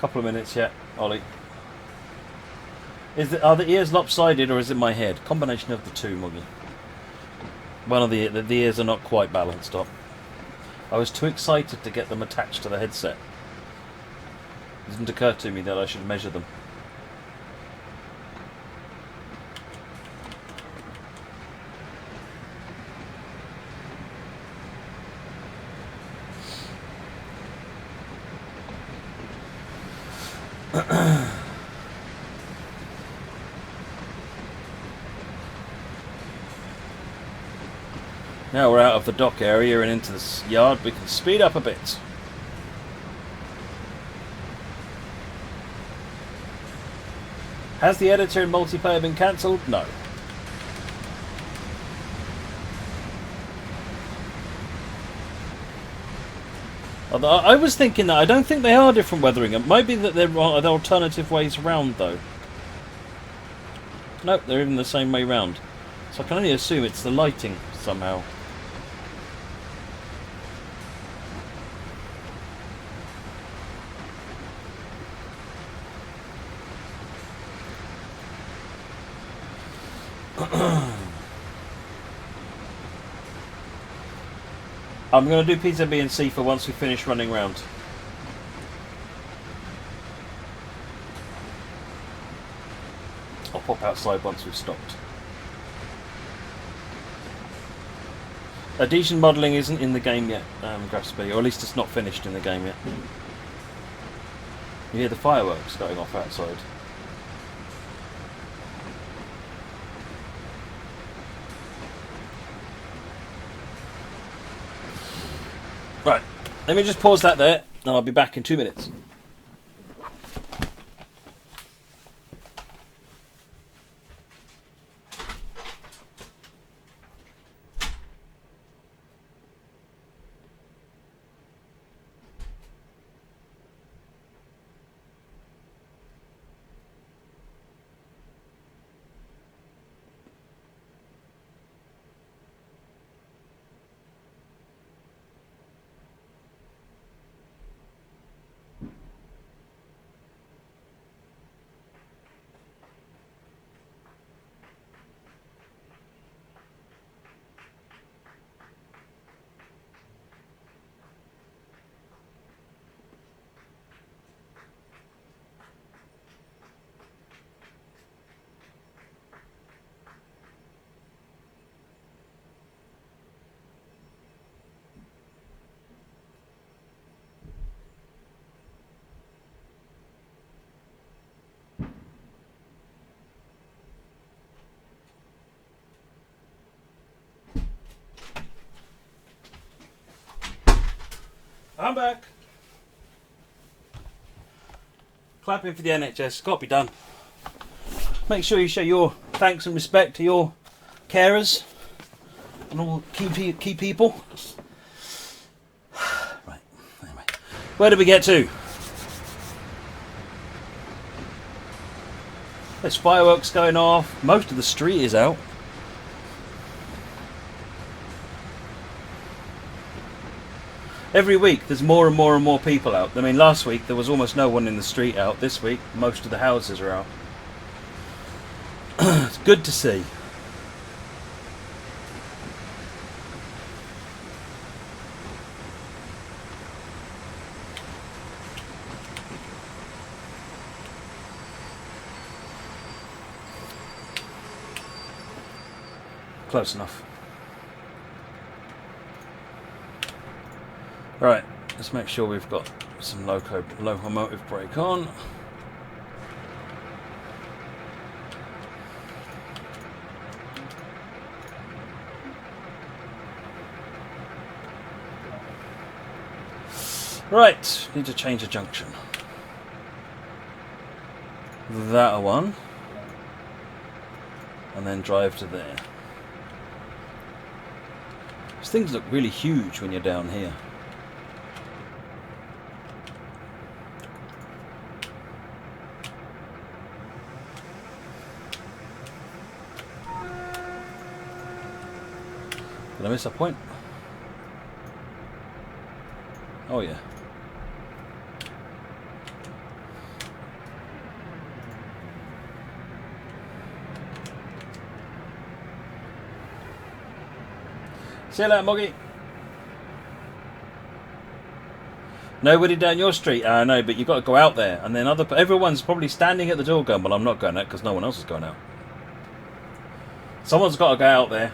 Couple of minutes yet, Ollie. Are the ears lopsided or is it my head? Combination of the two, Muggy. One of the ears are not quite balanced up. I was too excited to get them attached to the headset. It didn't occur to me that I should measure them. Now we're out of the dock area and into this yard, we can speed up a bit. Has the editor in multiplayer been cancelled? No. Although I was thinking that I don't think they are different weathering. It might be that there are alternative ways round though. Nope, they're even the same way round. So I can only assume it's the lighting somehow. I'm going to do pizza B and C for once we finish running round. I'll pop outside once we've stopped. Adhesion modelling isn't in the game yet, Graspy, or at least it's not finished in the game yet. You hear the fireworks going off outside. Right, let me just pause that there, and I'll be back in 2 minutes. I'm back. Clapping for the NHS. Got to be done. Make sure you show your thanks and respect to your carers and all key people. Right. Anyway, where did we get to? There's fireworks going off. Most of the street is out. Every week there's more and more and more people out. I mean, last week there was almost no one in the street out. This week most of the houses are out. It's good to see. Close enough. Right, let's make sure we've got some locomotive brake on. Right, need to change a junction. That one. And then drive to there. These things look really huge when you're down here. Did I miss a point? Oh yeah. See you later, Moggy. Nobody down your street? I know, but you've got to go out there. And then everyone's probably standing at the door going, well, I'm not going out because no one else is going out. Someone's got to go out there,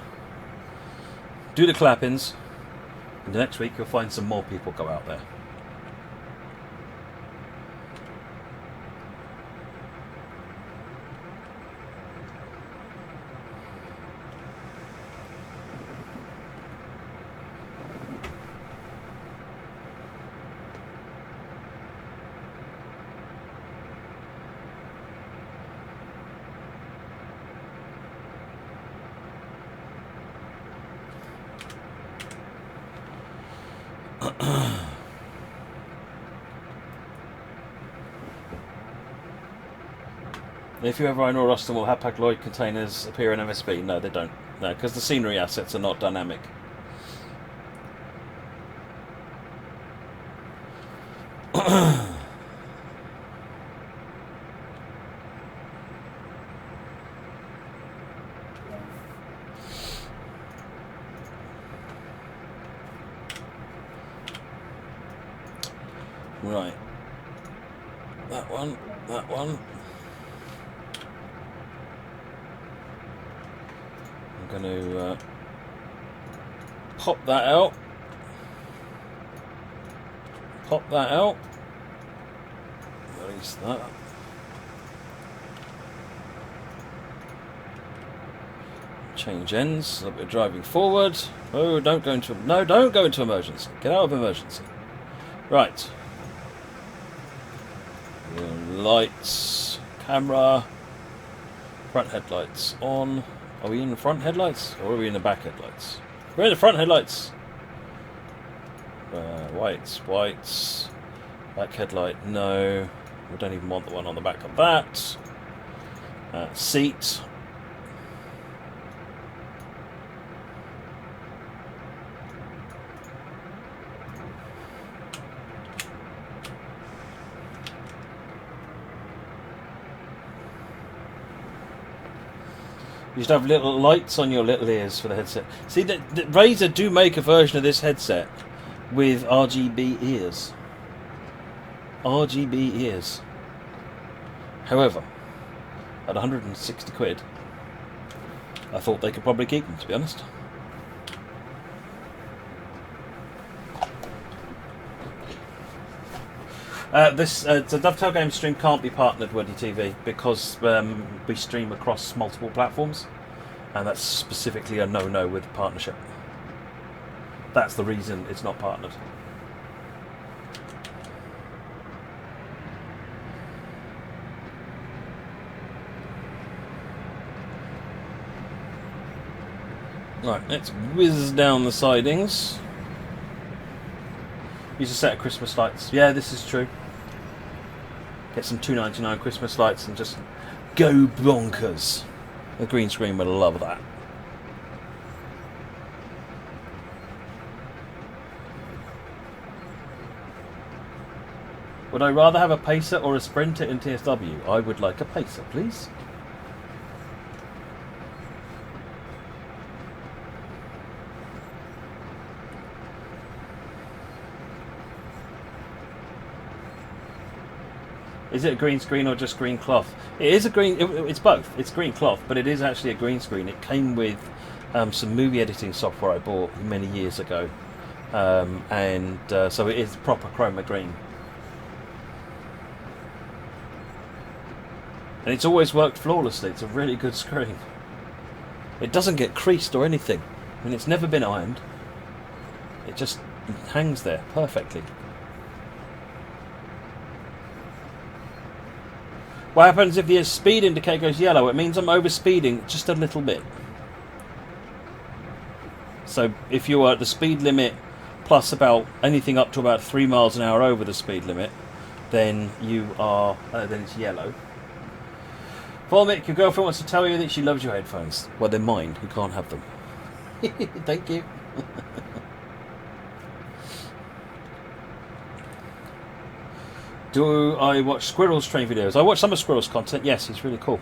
do the clappings, and the next week you'll find some more people go out there. If you ever own or Austin, will Hapag Lloyd containers appear in MSP? No, they don't. No, because the scenery assets are not dynamic. Right. That one, that one. I'm going to pop that out. Pop that out. Release that. Change ends. A little bit of driving forward. Oh, don't go into emergency. Get out of emergency. Right. Lights, camera, front headlights on. Are we in the front headlights or are we in the back headlights? We're in the front headlights. Whites. Back headlight, no. We don't even want the one on the back of that. Seat. You should have little lights on your little ears for the headset. See, the Razer do make a version of this headset with RGB ears. RGB ears. However, at 160 quid, I thought they could probably keep them, to be honest. The Dovetail Game stream can't be partnered with TV because we stream across multiple platforms, and that's specifically a no-no with partnership. That's the reason it's not partnered. Right, let's whiz down the sidings. Use a set of Christmas lights. Yeah, this is true. Get some $2.99 Christmas lights and just go bonkers. The green screen would love that. Would I rather have a Pacer or a Sprinter in TSW? I would like a Pacer, please. Is it a green screen or just green cloth? It is a green. It's both. It's green cloth, but it is actually a green screen. It came with some movie editing software I bought many years ago, so it is proper chroma green. And it's always worked flawlessly. It's a really good screen. It doesn't get creased or anything. I mean, it's never been ironed. It just hangs there perfectly. What happens if the speed indicator goes yellow? It means I'm overspeeding just a little bit. So if you are at the speed limit plus about anything up to about 3 miles an hour over the speed limit, then you are then it's yellow. Volmic, your girlfriend wants to tell you that she loves your headphones. Well, they're mine. You can't have them. Thank you. Do I watch Squirrel's train videos? I watch some of Squirrel's content. Yes, he's really cool.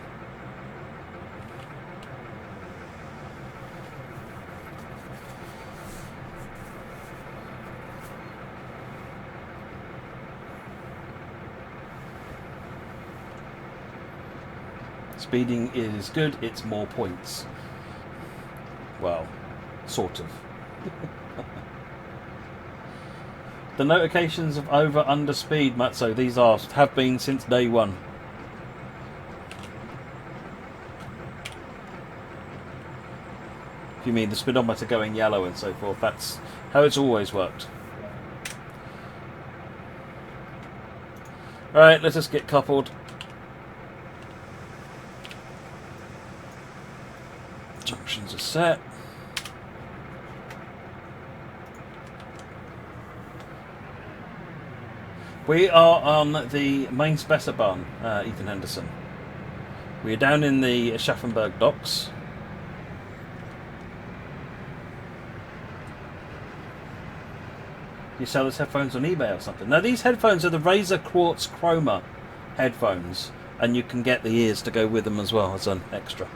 Speeding is good. It's more points. Well, sort of. The notifications of over under speed, Matzo, these have been since day one. If you mean the speedometer going yellow and so forth, that's how it's always worked. Alright, let us get coupled. Junctions are set. We are on the main Spessarbahn, Ethan Henderson. We are down in the Schaffenburg docks. You sell those headphones on eBay or something? Now these headphones are the Razer Quartz Chroma headphones, and you can get the ears to go with them as well as an extra.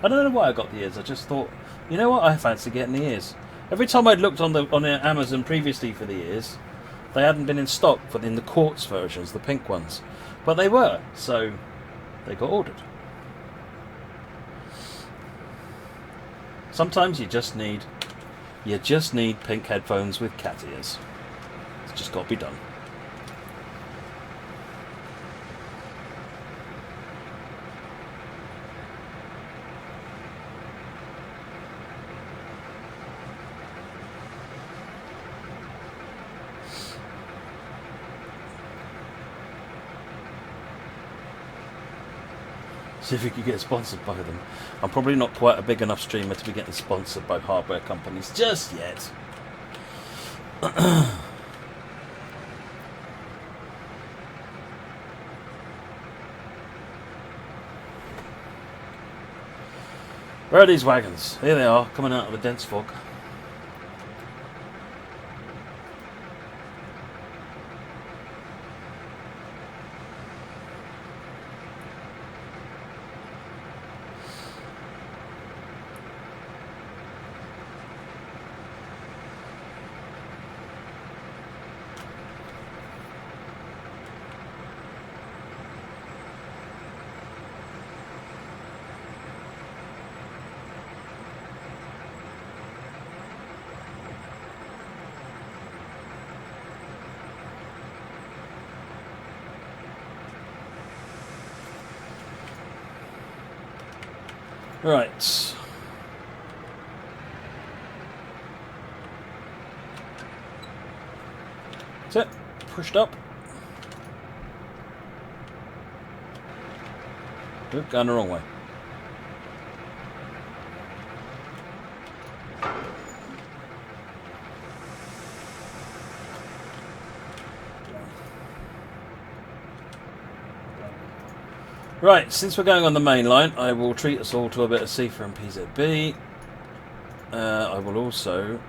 I don't know why I got the ears. I just thought, you know what, I fancy getting the ears. Every time I'd looked on Amazon previously for the ears, they hadn't been in stock in the quartz versions, the pink ones, but they were, so they got ordered. Sometimes you just need pink headphones with cat ears. It's just got to be done. See if we could get sponsored by them. I'm probably not quite a big enough streamer to be getting sponsored by hardware companies just yet. Where are these wagons? Here they are, coming out of the dense fog. Right. That's it. Pushed up. Oop, going the wrong way. Right, since we're going on the main line, I will treat us all to a bit of CIFA and PZB. I will also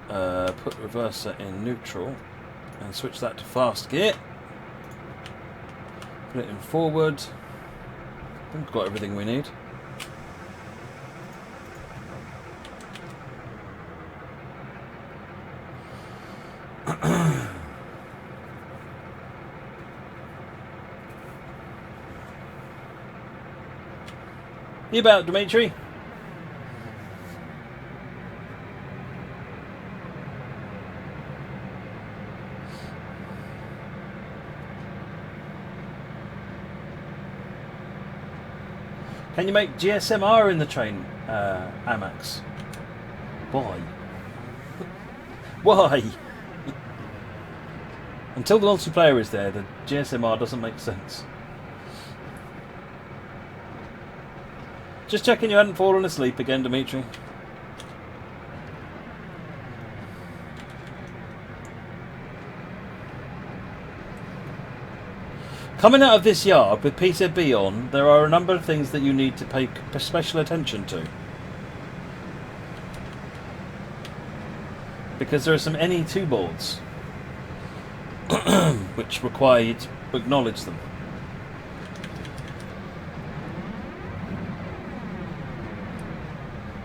put reverser in neutral and switch that to fast gear. Put it in forward. We've got everything we need. You about, Dimitri? Can you make GSMR in the train, Amax? Why? Why? Until the multiplayer is there, the GSMR doesn't make sense. Just checking you hadn't fallen asleep again, Dimitri. Coming out of this yard with PZB on, there are a number of things that you need to pay special attention to. Because there are some NE2 boards which require you to acknowledge them.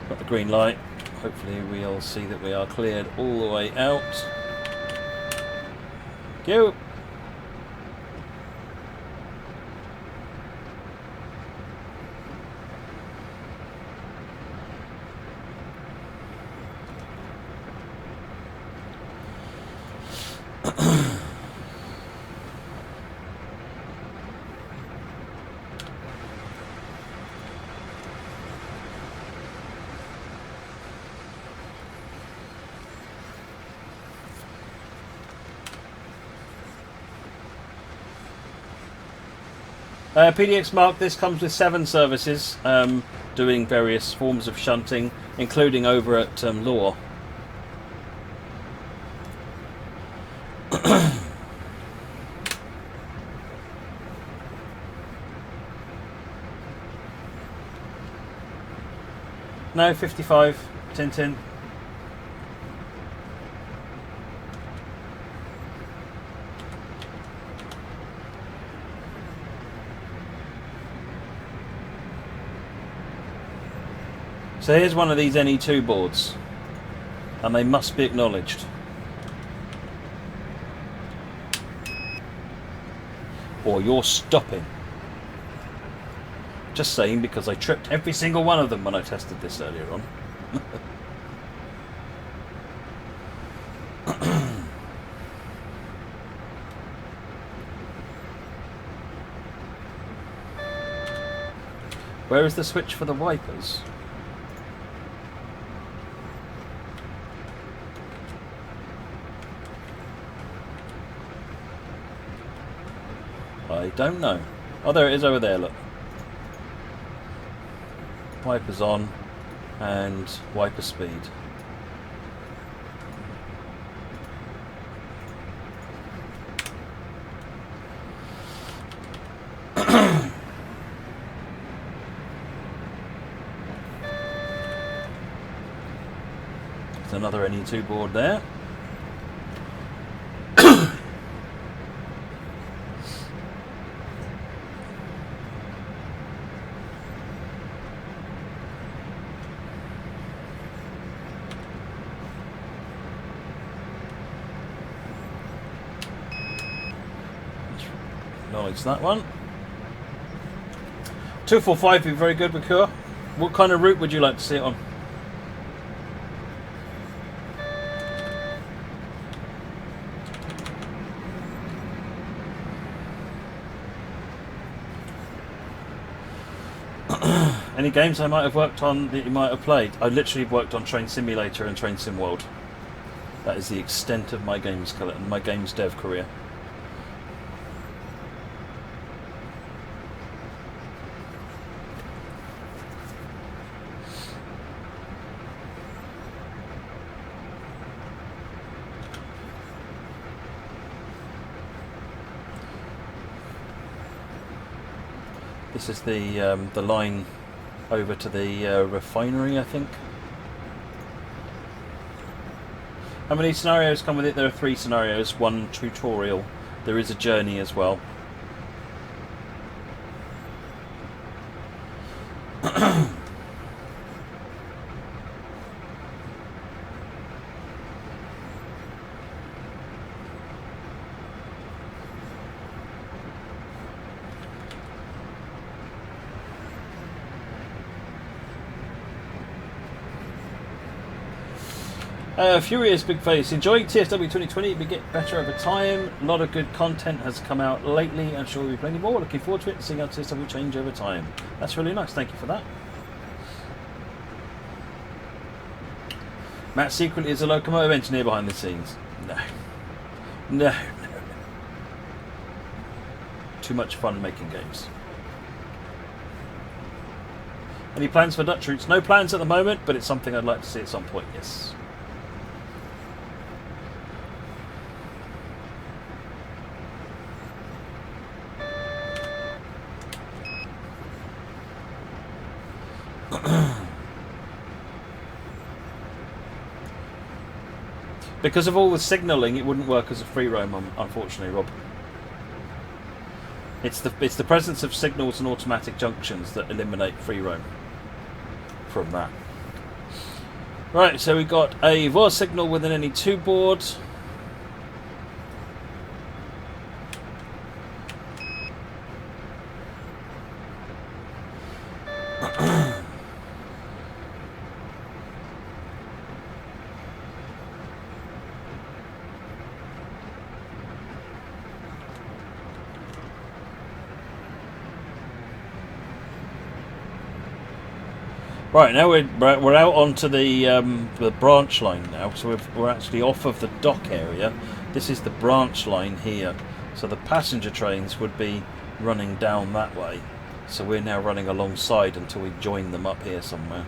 Got the green light. Hopefully we'll see that we are cleared all the way out. Go! PDX Mark, this comes with 7 services, doing various forms of shunting, including over at Law. No, 55, Tintin. So here's one of these NE2 boards, and they must be acknowledged. Or you're stopping. Just saying, because I tripped every single one of them when I tested this earlier on. Where is the switch for the wipers? I don't know. Oh, there it is over there, look. Wipers on and wiper speed. There's another NE2 board there. Acknowledge that one. 245 would be very good, Recur. What kind of route would you like to see it on? Any games I might have worked on that you might have played? I literally worked on Train Simulator and Train Sim World. That is the extent of my games dev career. This is the line over to the refinery, I think. How many scenarios come with it? There are 3 scenarios, 1 tutorial. There is a journey as well. Furious Big Face, enjoying TSW 2020, but get better over time. A lot of good content has come out lately. I'm sure we'll be playing more. Looking forward to it and seeing how TSW change over time. That's really nice. Thank you for that. Matt secretly is a locomotive engineer behind the scenes. No. Too much fun making games. Any plans for Dutch routes? No plans at the moment, but it's something I'd like to see at some point, yes. Because of all the signalling, it wouldn't work as a free roam, unfortunately, Rob. It's the presence of signals and automatic junctions that eliminate free roam from that. Right, so we got a voice signal with an NE2 board. Right, now we're out onto the branch line now, so we're actually off of the dock area. This is the branch line here, so the passenger trains would be running down that way. So we're now running alongside until we join them up here somewhere.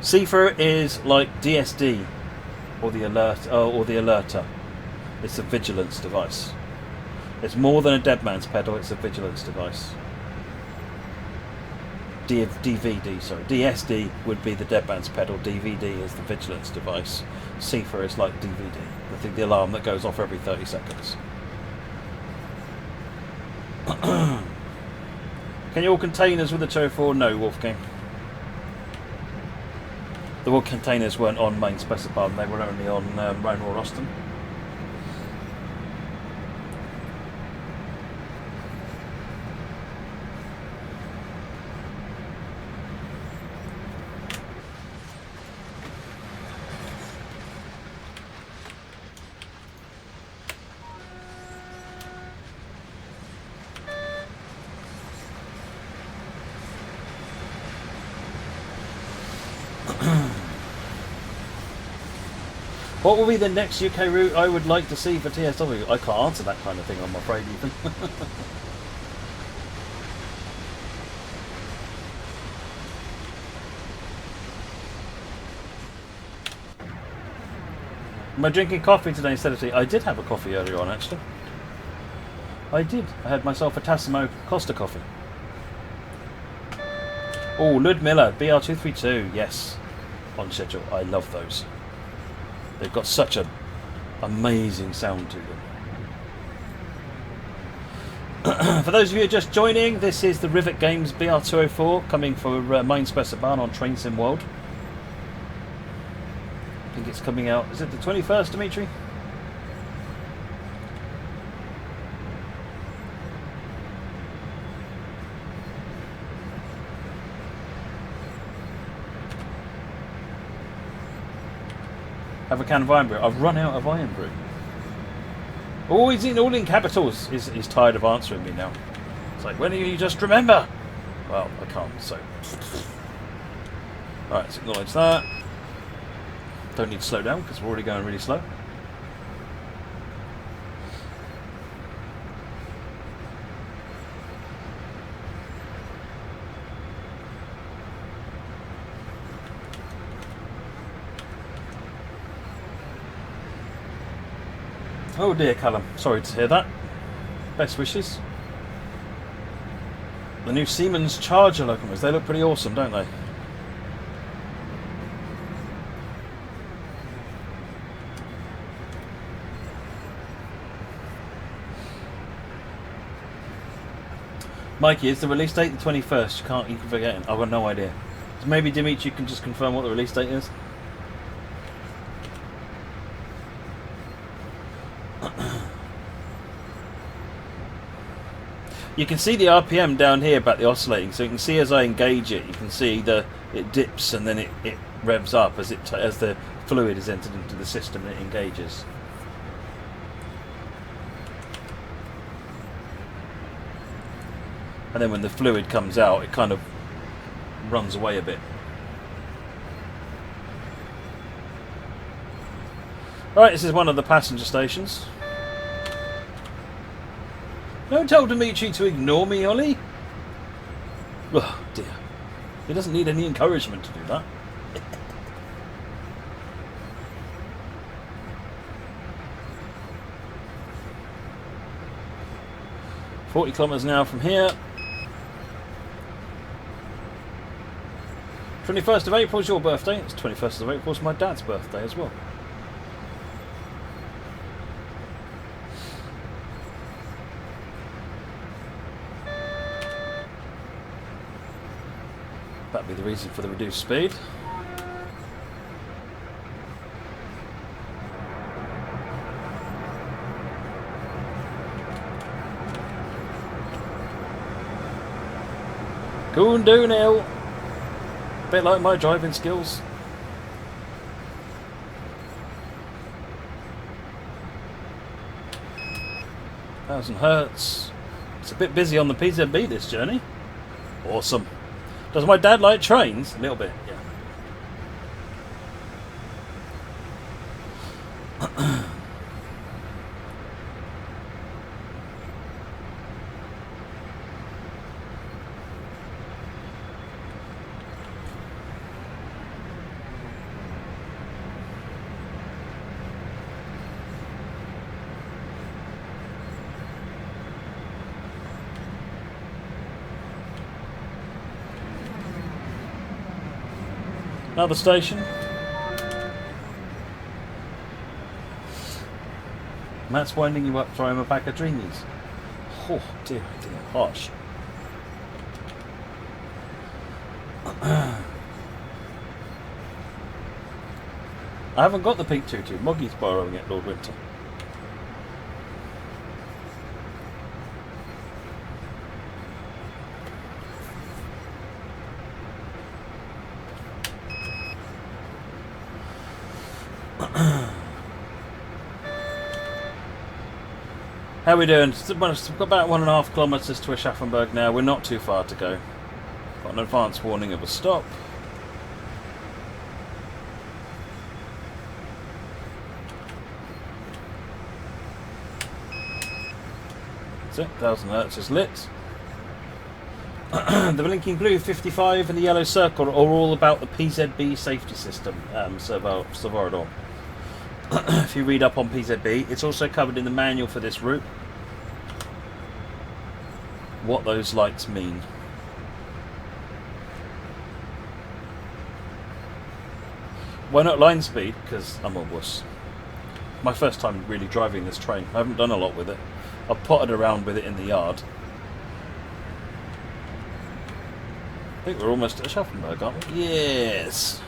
CIFER is like DSD. Or the alerter. It's a vigilance device. It's more than a dead man's pedal, it's a vigilance device. DVD, sorry. DSD would be the dead man's pedal, DVD is the vigilance device. CIFER is like DVD, the alarm that goes off every 30 seconds. Can you all containers with the 204? No, Wolfgang. The wood containers weren't on main specified, they were only on Rhino or Austin. What will be the next UK route I would like to see for TSW? I can't answer that kind of thing, I'm afraid, even. Am I drinking coffee today instead of tea? I did have a coffee earlier on, actually. I did. I had myself a Tassimo Costa coffee. Oh, Ludmilla, BR232, yes. On schedule. I love those. They've got such an amazing sound to them. For those of you who are just joining, this is the Rivet Games BR204 coming for Main Specified on Train Sim World. I think it's coming out, is it the 21st, Dimitri? Have a can of Iron Brew. I've run out of Iron Brew. Oh, he's all in capitals. He's tired of answering me now. It's like, when do you just remember? Well, I can't, so. Alright, let's acknowledge that. Don't need to slow down because we're already going really slow. Oh dear, Callum. Sorry to hear that. Best wishes. The new Siemens Charger locomotives, they look pretty awesome, don't they? Mikey, is the release date the 21st? You can forget it. I've got no idea. So maybe Dimitri can just confirm what the release date is. You can see the RPM down here about the oscillating, so you can see as I engage it, you can see it dips and then it revs up as the fluid is entered into the system and it engages. And then when the fluid comes out, it kind of runs away a bit. Alright, this is one of the passenger stations. Don't tell Dimitri to ignore me, Ollie. Oh dear. He doesn't need any encouragement to do that. 40 kilometres an hour from here. 21st of April is your birthday. It's 21st of April is my dad's birthday as well. That'd be the reason for the reduced speed. Go and do now. Bit like my driving skills. £1,000 It's a bit busy on the PZB this journey. Awesome. Does my dad like trains? A little bit, yeah. Another station. Matt's winding you up for him a pack of dreamies. Oh dear, dear, harsh. I haven't got the pink tutu. Moggy's borrowing it, Lord Winter. How are we doing? We've got about 1.5 kilometres to Aschaffenburg now. We're not too far to go. Got an advance warning of a stop. That's it. 1,000 hertz is lit. The blinking blue 55 and the yellow circle are all about the PZB safety system, Savorador. If you read up on PZB, it's also covered in the manual for this route what those lights mean. Why not line speed? Because I'm a wuss. My first time really driving this train. I haven't done a lot with it. I've potted around with it in the yard. I think we're almost at Aschaffenburg, aren't we? Yes.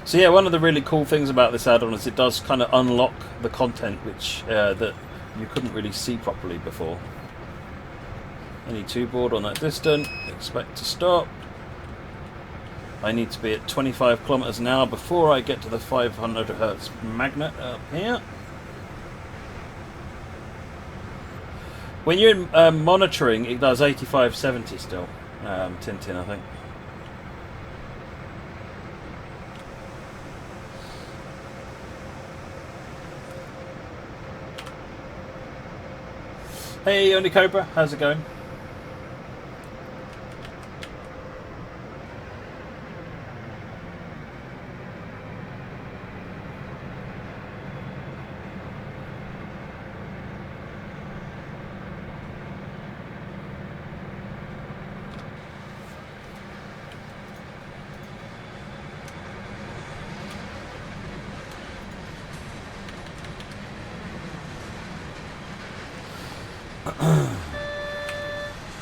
So yeah, one of the really cool things about this add-on is it does kind of unlock the content which that you couldn't really see properly before. Any two board on that distance, expect to stop. I need to be at 25 kilometers an hour before I get to the 500 hertz magnet up here. When you're in monitoring, it does 85-70 still. Tintin, I think. Hey, Only Cobra, how's it going?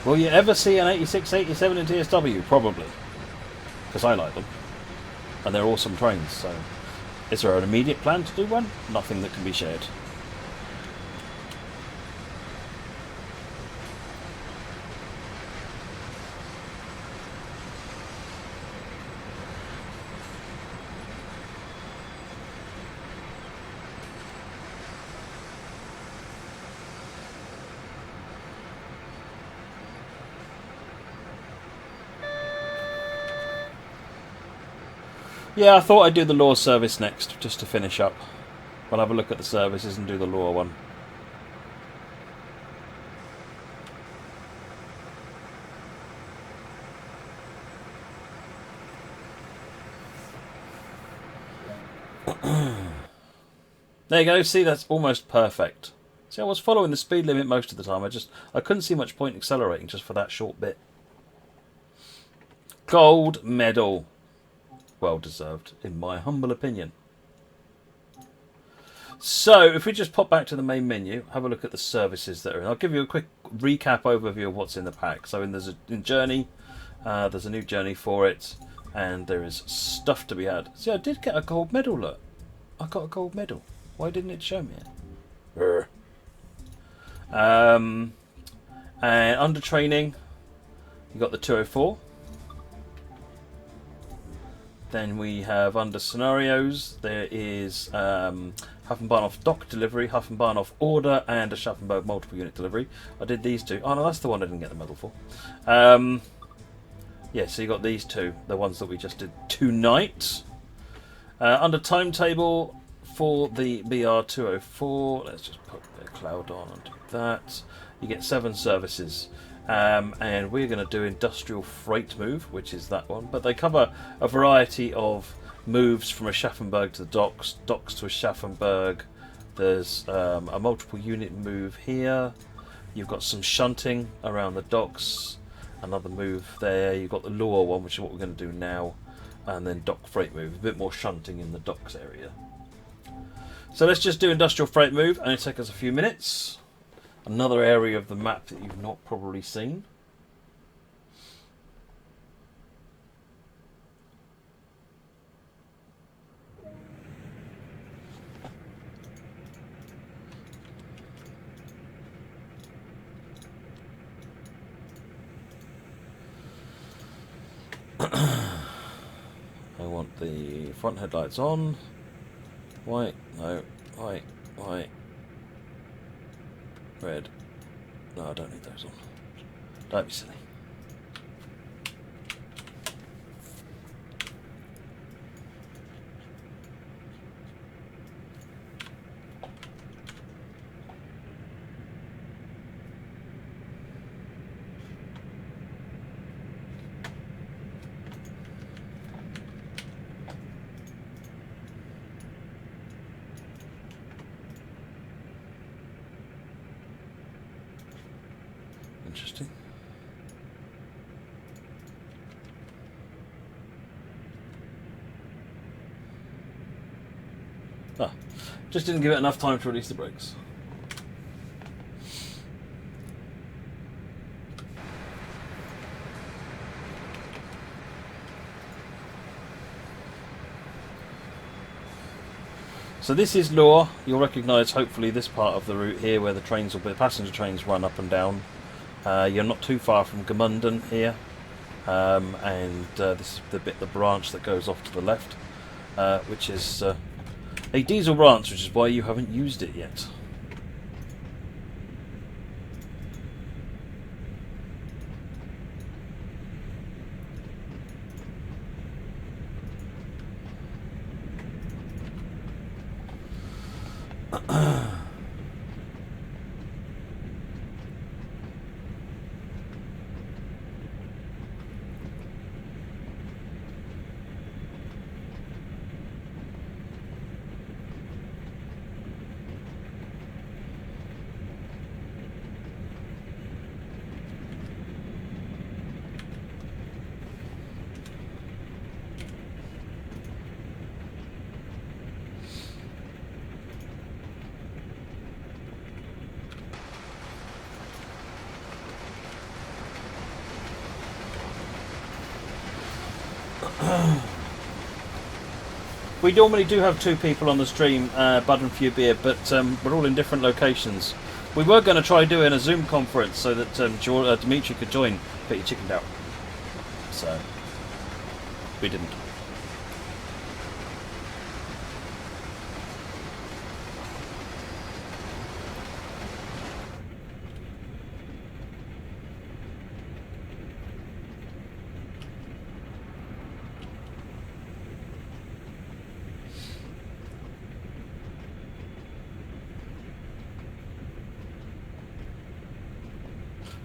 Will you ever see an 86, 87 in TSW? Probably. Because I like them. And they're awesome trains, so... Is there an immediate plan to do one? Nothing that can be shared. Yeah, I thought I'd do the law service next, just to finish up. We'll have a look at the services and do the law one. There you go, see, that's almost perfect. See, I was following the speed limit most of the time, I couldn't see much point accelerating just for that short bit. Gold medal. Well deserved, in my humble opinion. So, if we just pop back to the main menu, have a look at the services that are in. I'll give you a quick recap overview of what's in the pack. So, in Journey, there's a new journey for it, and there is stuff to be had. See, I did get a gold medal, look. I got a gold medal. Why didn't it show me it? And under training, you got the 204. Then we have under scenarios, there is Huffenbahnhof dock delivery, Huffenbahnhof order, and a Schaffenberg multiple unit delivery. I did these two. Oh no, that's the one I didn't get the medal for. Yeah, so you got these two, the ones that we just did tonight. Under timetable for the BR204, let's just put the cloud on and do that. You get 7 services. And we're going to do industrial freight move, which is that one. But they cover a variety of moves from a Schaffenberg to the docks, docks to a Schaffenberg. There's a multiple unit move here. You've got some shunting around the docks. Another move there. You've got the Lure one, which is what we're going to do now. And then dock freight move. A bit more shunting in the docks area. So let's just do industrial freight move. And it'll take us a few minutes. Another area of the map that you've not probably seen. I want the front headlights on. White, no, white, white. Red. No, I don't need those on. Don't be silly. Interesting. Ah, just didn't give it enough time to release the brakes. So this is Lure. You'll recognise hopefully this part of the route here where the trains will be, passenger trains run up and down. You're not too far from Gemünden here. and this is the branch that goes off to the left, which is a diesel branch, which is why you haven't used it yet. We normally do have 2 people on the stream, Bud and Few Beer, but we're all in different locations. We were going to try doing a Zoom conference so that Dimitri could join, but he chickened out. So, we didn't.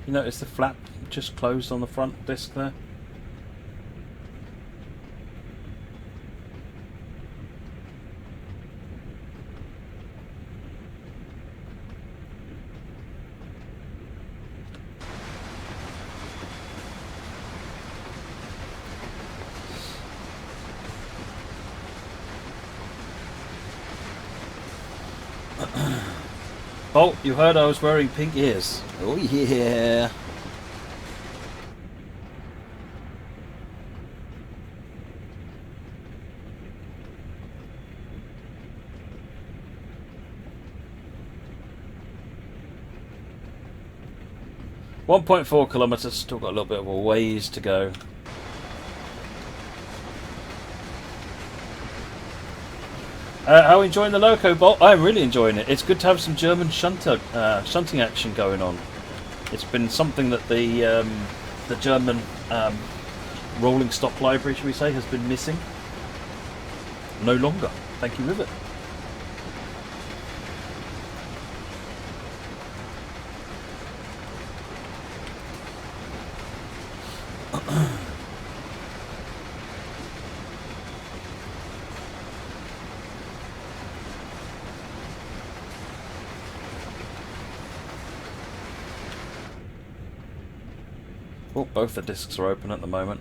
You notice the flap just closed on the front disc there? Oh, you heard I was wearing pink ears. Oh yeah. .4 kilometres, still got a little bit of a ways to go. How are you enjoying the Loco Bolt? I'm really enjoying it. It's good to have some German shunting action going on. It's been something that the German rolling stock library, shall we say, has been missing. No longer. Thank you, Rivet. Oh, both the discs are open at the moment.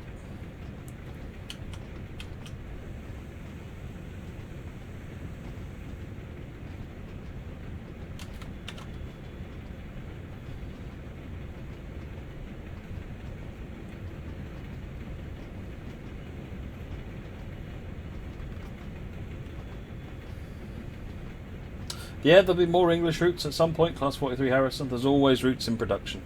Yeah, there'll be more English routes at some point, Class 43 Harrison. There's always routes in production.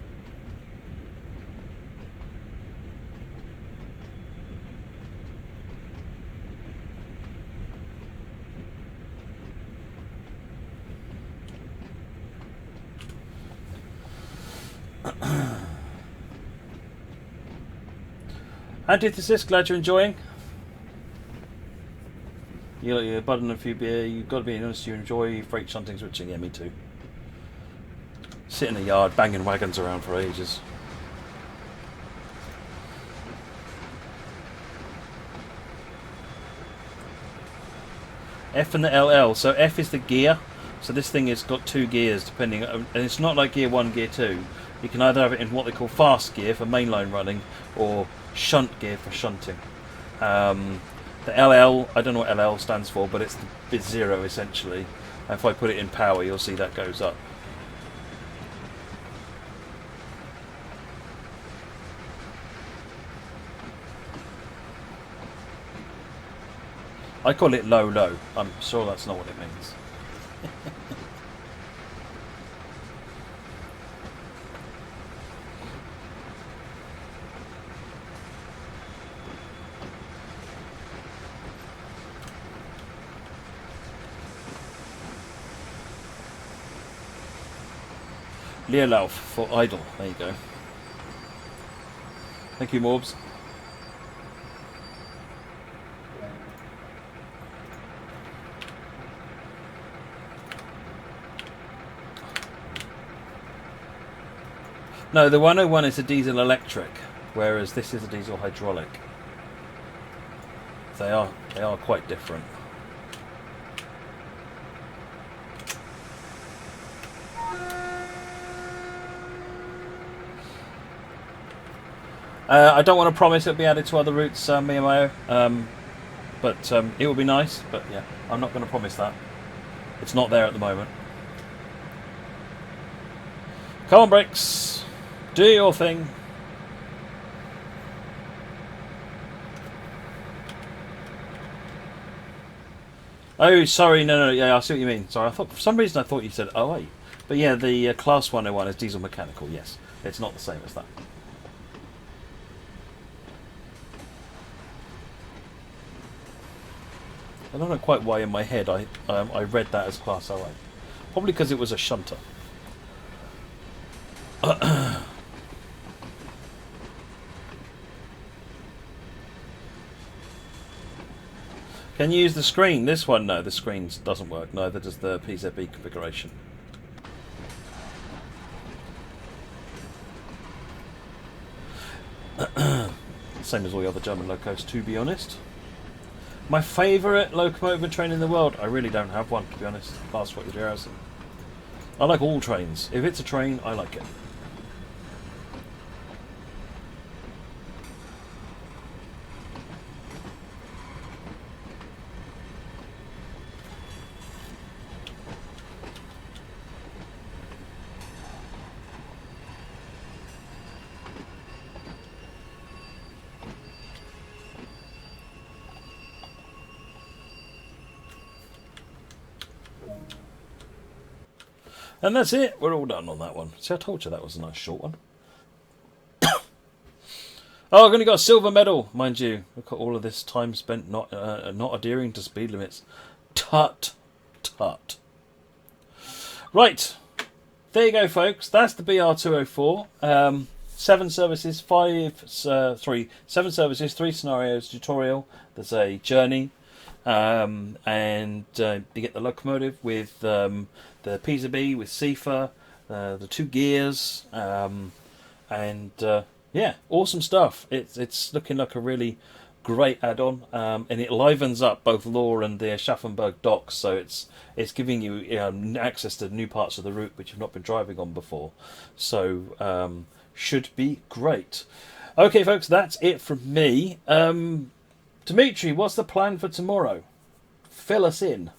Antithesis, glad you're enjoying. You're budding a few beer. You've got to be honest. You enjoy freight shunting switching. Yeah, me too. Sit in the yard, banging wagons around for ages. F and the LL. So F is the gear. So this thing has got 2 gears, depending, and it's not like gear 1, gear 2. You can either have it in what they call fast gear for mainline running, or shunt gear for shunting. The LL, I don't know what LL stands for, but it's the bit 0 essentially. And if I put it in power, you'll see that goes up. I call it low. I'm sure that's not what it means. Leerlauf for idle. There you go. Thank you, Morbs. No, the 101 is a diesel electric, whereas this is a diesel hydraulic. They are quite different. I don't want to promise it'll be added to other routes, Miyamayo, but it will be nice. But yeah, I'm not going to promise that. It's not there at the moment. Come on, brakes. Do your thing. Oh, sorry, no, yeah, I see what you mean. Sorry, I thought for some reason I thought you said 08. But yeah, the Class 101 is diesel mechanical, yes. It's not the same as that. I don't know quite why in my head I read that as Class 08. Probably because it was a shunter. Can you use the screen? This one, no, the screen doesn't work. Neither does the PZB configuration. Same as all the other German locos, to be honest. My favourite locomotive train in the world? I really don't have one, to be honest. Class 40s. I like all trains. If it's a train, I like it. And that's it. We're all done on that one. See, I told you that was a nice short one. Oh, I've only got a silver medal, mind you. Look at all of this time spent not adhering to speed limits. Tut. Right. There you go, folks. That's the BR204. 7 services, 7 services, 3 scenarios, tutorial. There's a journey. And you get the locomotive with the PZB, with SIFA, the 2 gears, yeah, awesome stuff. It's looking like a really great add-on, and it livens up both Lohr and the Schaffenburg docks, so it's giving you access to new parts of the route which you've not been driving on before. So should be great. Okay, folks, that's it from me. Dimitri, what's the plan for tomorrow? Fill us in.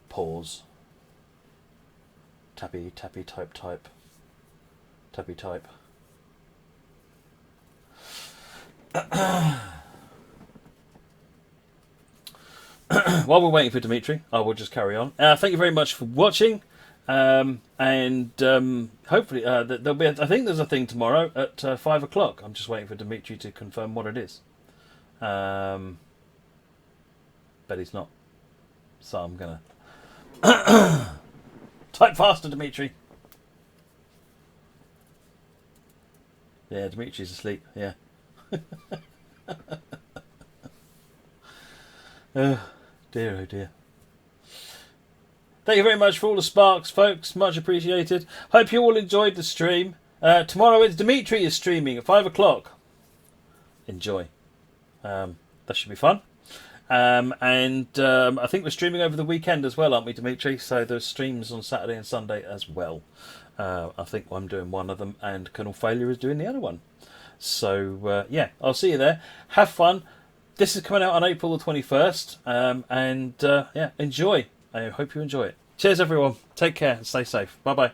Pause. Tappy, type. Tappy, type. While we're waiting for Dimitri, I will just carry on. Thank you very much for watching. Hopefully there'll be. I think there's a thing tomorrow at 5 o'clock. I'm just waiting for Dimitri to confirm what it is. But he's not. So I'm gonna type faster, Dimitri. Yeah, Dimitri's asleep. Yeah. Oh dear, oh dear. Thank you very much for all the sparks, folks. Much appreciated. Hope you all enjoyed the stream. Tomorrow it's Dimitri is streaming at 5 o'clock. Enjoy. That should be fun. I think we're streaming over the weekend as well, aren't we, Dimitri? So there's streams on Saturday and Sunday as well. I think I'm doing one of them and Colonel Failure is doing the other one. So, yeah, I'll see you there. Have fun. This is coming out on April the 21st. Yeah, enjoy. I hope you enjoy it. Cheers, everyone. Take care and stay safe. Bye-bye.